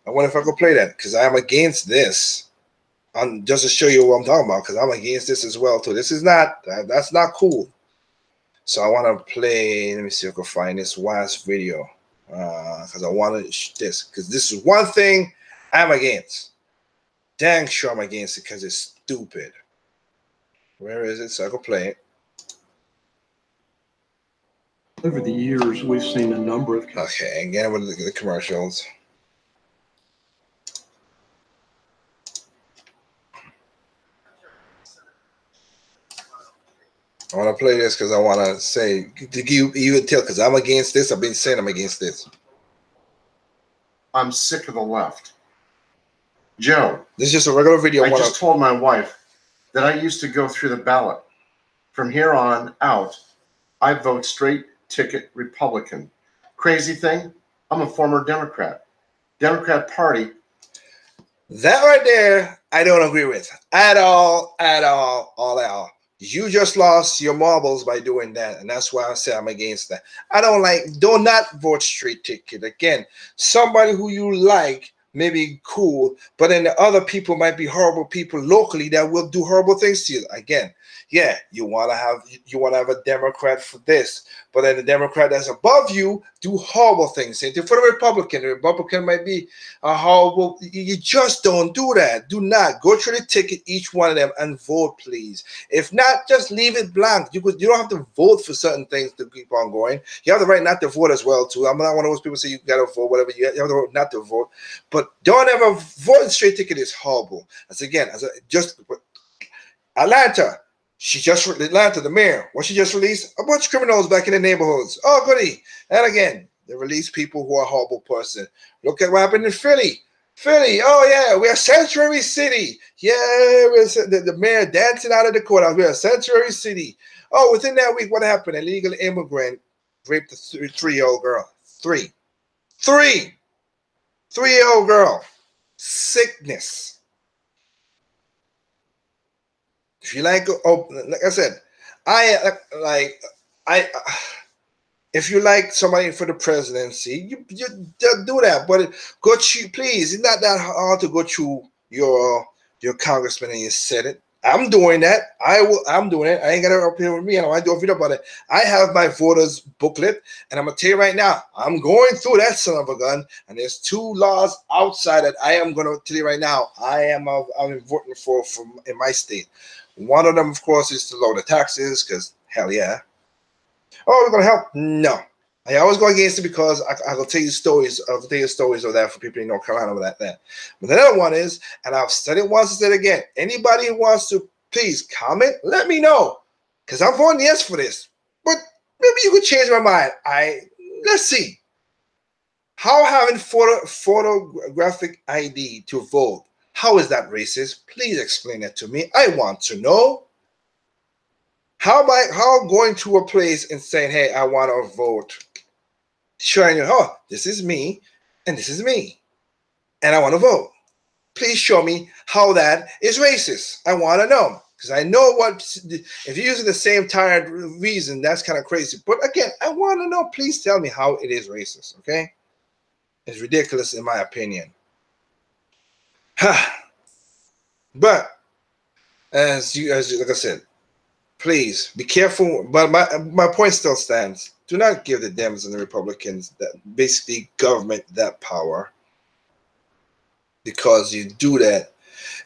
wonder if I could play that, because I am against this. just to show you what I'm talking about, because I'm against this as well too. This is not, that's not cool. So I want to play, let me see if I can find this last video, because I want to this, because this is one thing I'm against. Dang sure I'm against it because it's stupid. Where is it? So I can play it. Over the years, we've seen a number of cases. Okay, again with the commercials. I want to play this because I want to say, you tell, because I'm against this. I've been saying I'm against this. I'm sick of the left. Joe. This is just a regular video. I just told my wife that I used to go through the ballot. From here on out, I vote straight ticket Republican. Crazy thing, I'm a former Democrat. Democrat Party. That right there, I don't agree with at all. You just lost your marbles by doing that, and that's why I say I'm against that. I do not vote straight ticket. Again, somebody who you like may be cool, but then the other people might be horrible people locally that will do horrible things to you. Again, yeah, you want to have a Democrat for this, but then the Democrat that's above you do horrible things. Same thing for the Republican. The Republican might be a horrible. You just don't do that. Do not go through the ticket, each one of them, and vote, please. If not, just leave it blank. You don't have to vote for certain things to keep on going. You have the right not to vote as well too. I'm not one of those people who say you got to vote, whatever. You have the right not to vote, but don't ever vote. Straight ticket is horrible. Atlanta. Atlanta, the mayor, what she just released? A bunch of criminals back in the neighborhoods. Oh, goody. And again, they release people who are a horrible person. Look at what happened in Philly. Oh, yeah, we're a sanctuary city. Yeah, the mayor dancing out of the courthouse. We're a sanctuary city. Oh, within that week, what happened? An illegal immigrant raped a 3-year-old girl. 3-year-old girl. Sickness. If you like I said, if you like somebody for the presidency, you do that. But please, it's not that hard to go through your congressman and your senate. I'm doing that. I'm doing it. I ain't got it up here with me. I don't want to do a video about it. I have my voters booklet, and I'm gonna tell you right now, I'm going through that son of a gun. And there's 2 laws outside that I am gonna tell you right now. I'm voting for in my state. One of them, of course, is to lower the taxes, because hell yeah. Oh, we're gonna help? No. I always go against it because I will tell you stories. I'll tell you stories of that for people in North Carolina about that. But the other one is, and I've said it once and said it again. Anybody who wants to, please comment. Let me know, because I'm voting yes for this. But maybe you could change my mind. Let's see. How having photographic ID to vote? How is that racist? Please explain that to me. I want to know. How going to a place and saying, hey, I want to vote, showing you, oh, this is me and this is me, and I want to vote. Please show me how that is racist. I want to know, because I know if you're using the same tired reason, that's kind of crazy. But again, I want to know. Please tell me how it is racist, okay? It's ridiculous in my opinion. But like I said, please be careful. But my point still stands. Do not give the Dems and the Republicans that basically government that power, because you do that.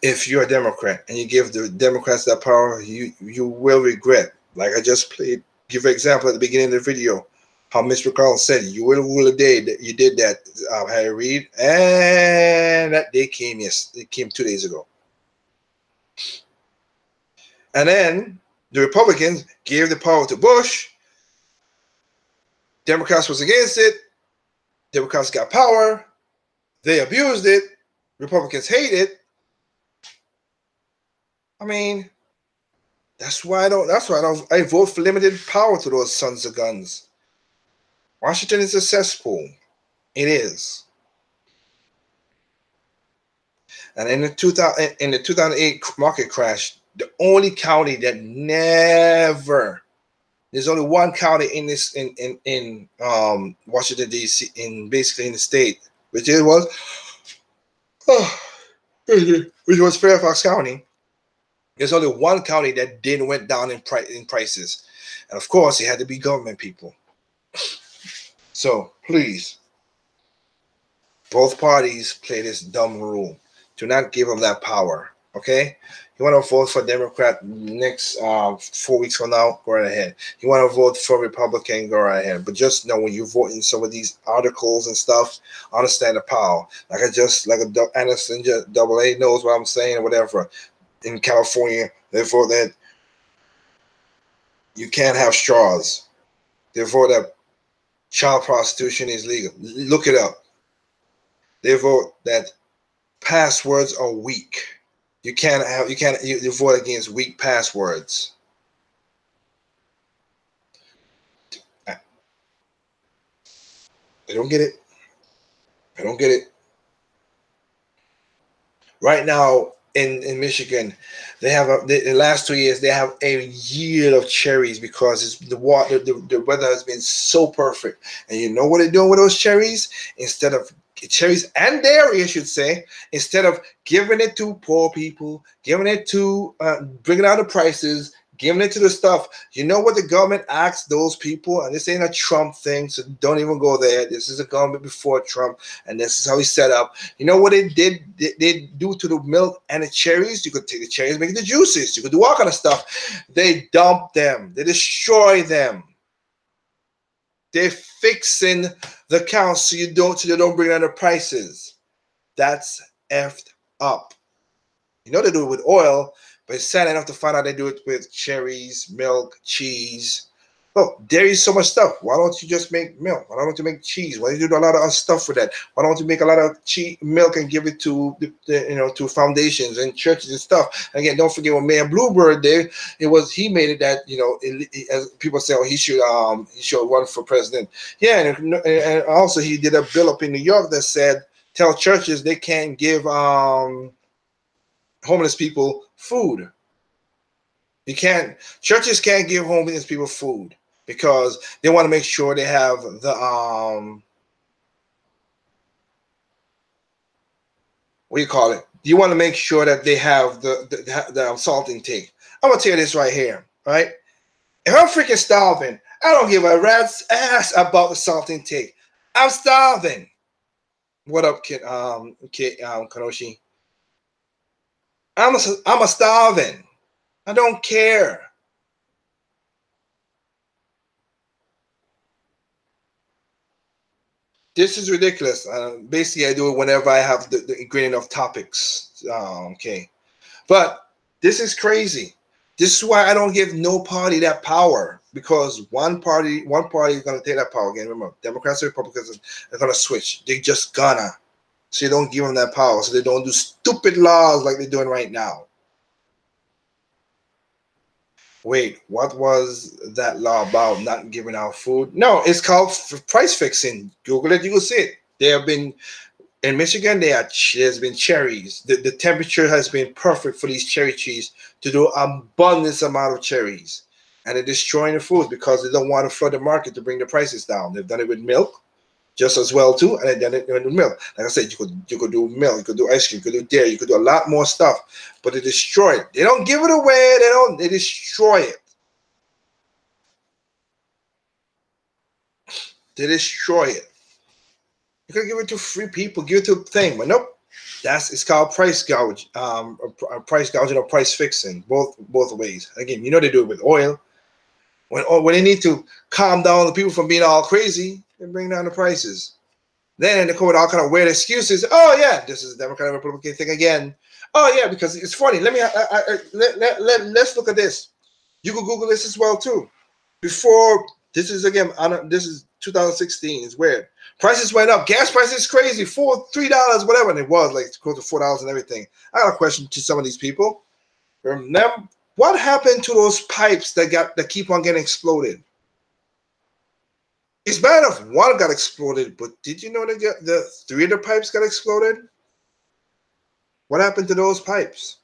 If you're a Democrat and you give the Democrats that power, you will regret. Like I just give an example at the beginning of the video, how Mr. McConnell said, you will rule a day that you did that, Harry Reid, and that day came, it came 2 days ago. And then the Republicans gave the power to Bush. Democrats was against it. Democrats got power. They abused it. Republicans hate it. I mean, that's why I vote for limited power to those sons of guns. Washington is a cesspool. It is. And in the 2008 market crash, the only county that never, there's only one county in Washington D.C. basically in the state, which it was which was Fairfax County. There's only one county that didn't went down in prices, and of course, it had to be government people. So please, both parties play this dumb rule. Do not give them that power. Okay? You want to vote for Democrat next 4 weeks from now? Go right ahead. You want to vote for Republican? Go right ahead. But just know when you vote in some of these articles and stuff, understand the power. Like Anderson Double A knows what I'm saying or whatever. In California, they vote that you can't have straws. They vote that child prostitution is legal. Look it up. They vote that passwords are weak. You vote against weak passwords. I don't get it. I don't get it. Right now in Michigan, they have the last 2 years they have a yield of cherries because the weather has been so perfect. And you know what they're doing with those cherries? Instead of cherries and dairy, I should say, instead of giving it to poor people, giving it to bringing down the prices, giving it to the stuff. You know what the government asked those people? And this ain't a Trump thing, so don't even go there. This is a government before Trump, and this is how he set up. You know what they did? They do to the milk and the cherries? You could take the cherries, make the juices. You could do all kind of stuff. They dump them. They destroy them. They're fixing the cows so they don't bring down the prices. That's effed up. You know they do it with oil, but it's sad enough to find out they do it with cherries, milk, cheese. Look, dairy is so much stuff. Why don't you just make milk? Why don't you make cheese? Why do you do a lot of other stuff with that? Why don't you make a lot of milk and give it to to foundations and churches and stuff? And again, don't forget when Mayor Bluebird did, he made it that as people say, he should run for president. Yeah, and also he did a bill up in New York that said tell churches they can't give homeless people food. Churches can't give homeless people food because they want to make sure they have the what do you call it? You want to make sure that they have the salt intake. I'm gonna tell you this right here, right? If I'm freaking starving, I don't give a rat's ass about the salt intake. I'm starving. What up, Kanoshi? I'm a starving. I don't care. This is ridiculous. Basically, I do it whenever I have the ingredient of topics. Okay, but this is crazy. This is why I don't give no party that power, because one party is going to take that power. Again, remember, Democrats and Republicans are going to switch. They just gonna. So you don't give them that power, so they don't do stupid laws like they're doing right now. Wait, what was that law about not giving out food? No, it's called price fixing. Google it, you will see it. There have been, in Michigan, there's been cherries. The temperature has been perfect for these cherry trees to do abundance amount of cherries. And they're destroying the food because they don't want to flood the market to bring the prices down. They've done it with milk just as well too, and they've done it with milk. Like I said, you could do milk, you could do ice cream, you could do dairy, you could do a lot more stuff, but they destroy it. They don't give it away, they destroy it. They destroy it. You could give it to free people, give it to a thing, but nope. It's called price gouge, price gouging or price fixing, both ways. Again, you know they do it with oil. When they need to calm down the people from being all crazy, they bring down the prices. Then they come with all kind of weird excuses. Oh yeah, this is a Democratic Republican thing again. Oh yeah, because it's funny. Let's look at this. You can Google this as well too. Before this is 2016. It's weird. Prices went up. Gas prices crazy. $3, whatever, and it was like close to $4 and everything. I got a question to some of these people. Remember what happened to those pipes that keep on getting exploded? It's bad enough one got exploded, but did you know that the 3 other pipes got exploded? What happened to those pipes?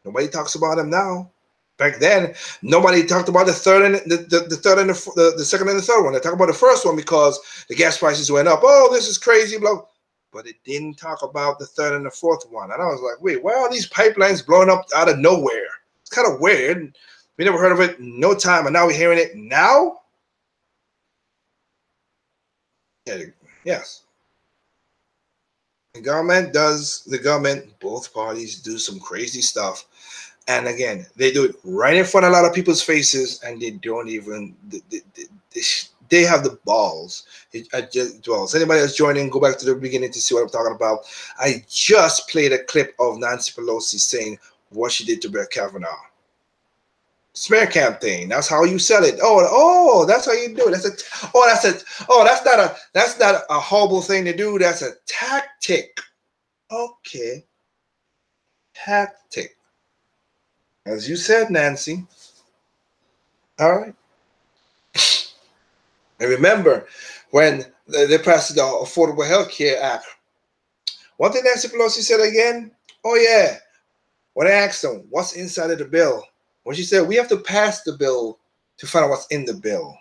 Nobody talks about them now. Back then, nobody talked about the third and the second and the third one. They talk about the first one because the gas prices went up. Oh, this is crazy, blah. but it didn't talk about the third and the fourth one. And I was like, wait, why are these pipelines blowing up out of nowhere? It's kind of weird. We never heard of it in no time, and now we're hearing it now? Yeah, yes. The government, both parties do some crazy stuff. And again, they do it right in front of a lot of people's faces, and they don't even, they have the balls. So anybody that's joining, go back to the beginning to see what I'm talking about. I just played a clip of Nancy Pelosi saying what she did to Brett Kavanaugh. Smear campaign. That's how you sell it. Oh, that's how you do it. That's not a horrible thing to do. That's a tactic. Okay. Tactic. As you said, Nancy. All right. And remember, when they passed the Affordable Health Care Act, what did Nancy Pelosi said again? Oh, yeah. When I asked them, what's inside of the bill? When she said, we have to pass the bill to find out what's in the bill.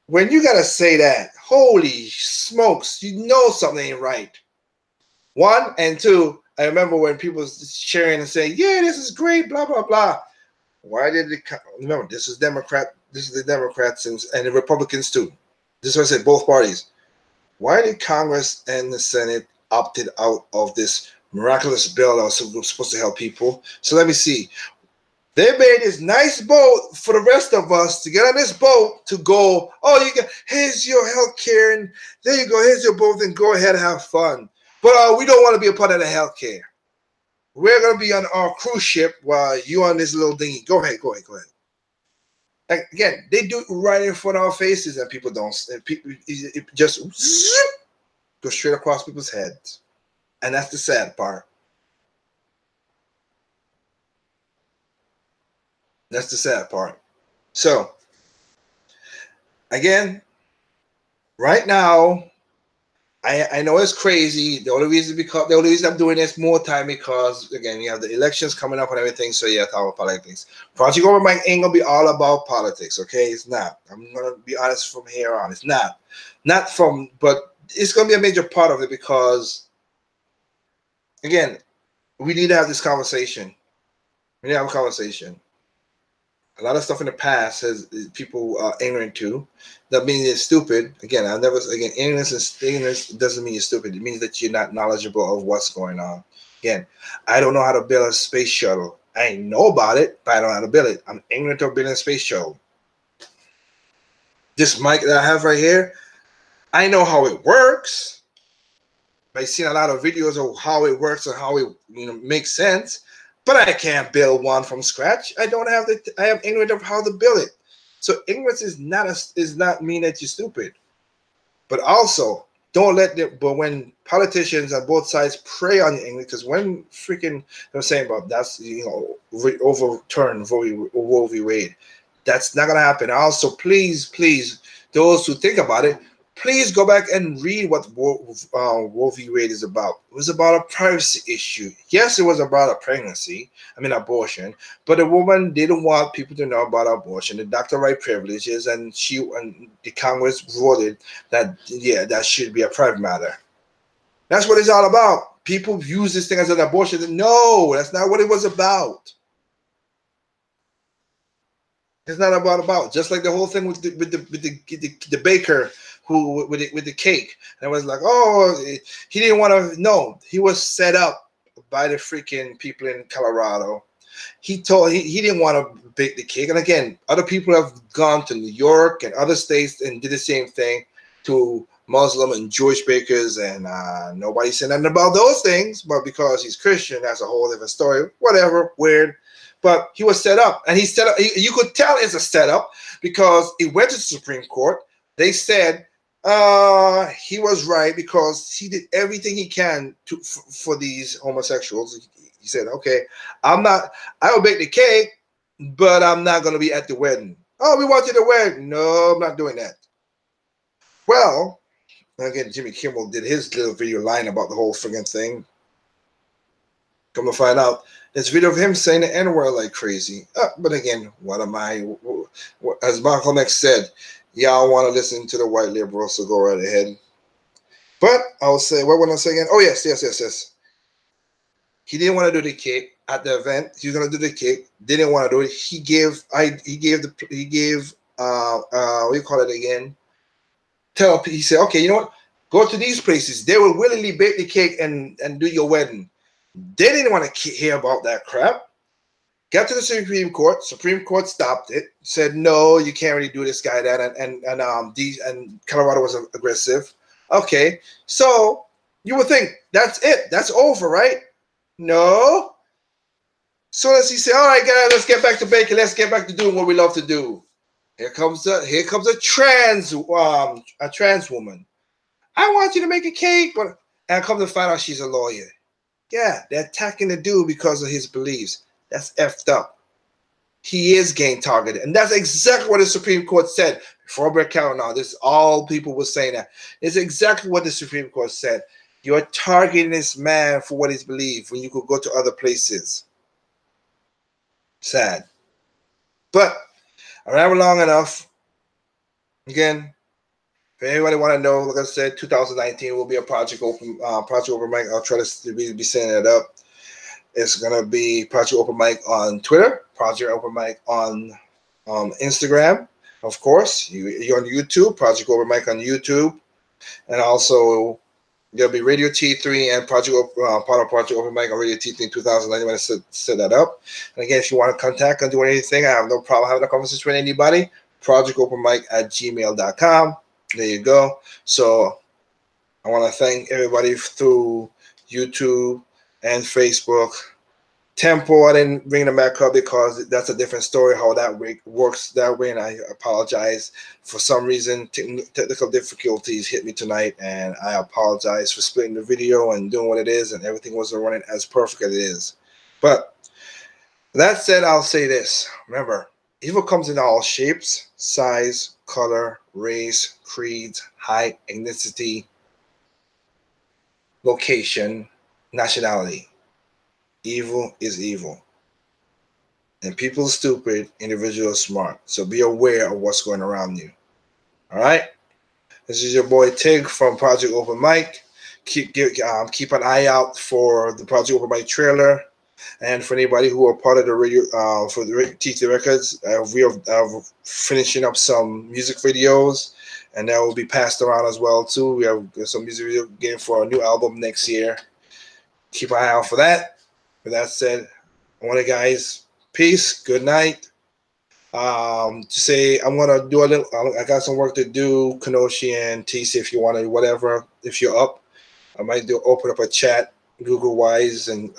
When you got to say that, holy smokes, you know something ain't right. One, and two, I remember when people was sharing and saying, yeah, this is great, blah, blah, blah. Why did it come? Remember, this is the Democrats and the Republicans too. This is what I said, both parties. Why did Congress and the Senate opted out of this miraculous bill that was supposed to help people? So let me see. They made this nice boat for the rest of us to get on this boat to go, here's your health care, and there you go, here's your boat, and go ahead and have fun. But we don't want to be a part of the health care. We're going to be on our cruise ship while you on this little dinghy. Go ahead. Again, they do it right in front of our faces, and people don't. People it just go straight across people's heads. And that's the sad part. That's the sad part. So, again, right now, I know it's crazy. The only reason I'm doing this more time because again you have the elections coming up and everything. So yeah, talk about politics. Project Over Mike ain't gonna be all about politics, okay? It's not. I'm gonna be honest from here on. It's not. But it's gonna be a major part of it because again, we need to have this conversation. We need to have a conversation. A lot of stuff in the past has people are ignorant to. That means it's stupid. Ignorance doesn't mean you're stupid. It means that you're not knowledgeable of what's going on. Again, I don't know how to build a space shuttle. I know about it, but I don't know how to build it. I'm ignorant of building a space shuttle. This mic that I have right here, I know how it works. I've seen a lot of videos of how it works and how it makes sense. But I can't build one from scratch. I am ignorant of how to build it. So ignorance is not mean that you're stupid. But also, don't let them. But when politicians on both sides prey on your ignorance, because when freaking they're saying about that's overturn Roe v. Wade, that's not gonna happen. Also, please, those who think about it, please go back and read what Roe v. Wade is about. It was about a privacy issue. Yes, it was about abortion, but the woman didn't want people to know about abortion. The doctor right privileges, and the Congress voted that that should be a private matter. That's what it's all about. People use this thing as an abortion. No, that's not what it was about. It's not about just like the whole thing with the baker who with the cake, and it was like, he didn't want to. No, he was set up by the freaking people in Colorado. He didn't want to bake the cake, and again, other people have gone to New York and other states and did the same thing to Muslim and Jewish bakers, and nobody said nothing about those things. But because he's Christian, that's a whole different story. Whatever, weird. But he was set up, and he set up. You could tell it's a setup because it went to the Supreme Court. They said he was right because he did everything he can for these homosexuals. He said, "Okay, I will bake the cake, but I'm not going to be at the wedding." Oh, we want you to wedding. No, I'm not doing that. Well, again, Jimmy Kimmel did his little video line about the whole friggin' thing. Come to find out, there's a video of him saying the N-word like crazy. But again, as Malcolm X said, y'all want to listen to the white liberals, so go right ahead. But I'll say, what was I saying again? Oh, yes. He didn't want to do the cake at the event. He was going to do the cake. Didn't want to do it. He gave what do you call it again? He said, okay, you know what? Go to these places. They will willingly bake the cake and do your wedding. They didn't want to hear about that crap. Got to the Supreme Court. Supreme Court stopped it. Said no, you can't really do this guy that. And Colorado was aggressive. Okay, so you would think that's it. That's over, right? No. Soon as he said, "All right, guys, let's get back to baking. Let's get back to doing what we love to do." Here comes a trans woman. I want you to make a cake, but and come to find out she's a lawyer. Yeah, they're attacking the dude because of his beliefs. That's effed up. He is gang targeted, and that's exactly what the Supreme Court said before Brett Kavanaugh. This all people were saying that. It's exactly what the Supreme Court said. You're targeting this man for what he believes when you could go to other places. Sad, but I ran long enough. Again, if anybody want to know, like I said, 2019 will be a Project Open Mic. I'll try to be setting it up. It's gonna be Project Open Mic on Twitter, Project Open Mic on Instagram, of course. You're on YouTube, Project Open Mic on YouTube, and also there'll be Radio T3 and part of Project Open Mic on Radio T3 in 2019 when I set that up. And again, if you want to contact and do anything, I have no problem having a conversation with anybody. ProjectOpenMic@gmail.com. There you go. So I want to thank everybody through YouTube and Facebook. Tempo, I didn't bring them back up because that's a different story how that works that way, and I apologize. For some reason, technical difficulties hit me tonight, and I apologize for splitting the video and doing what it is, and everything wasn't running as perfect as it is. But that said, I'll say this. Remember, evil comes in all shapes, size, color, race, creed, height, ethnicity, location, nationality. Evil is evil. And people are stupid, individuals are smart. So be aware of what's going around you. All right? This is your boy Tig from Project Open Mic. Keep an eye out for the Project Open Mic trailer. And for anybody who are part of the radio, for the TT Records, we are finishing up some music videos. And that will be passed around as well, too. We have some music video game for a new album next year. Keep an eye out for that. With that said, I want to guys, peace, good night. To say I'm gonna do a little. I got some work to do. Kenoshi and TC, if you want to, whatever. If you're up, I might open up a chat, Google Wise, and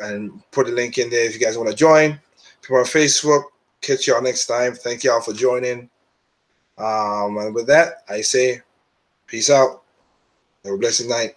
put a link in there if you guys want to join. If you're on Facebook, catch y'all next time. Thank y'all for joining. And with that, I say, peace out. Have a blessed night.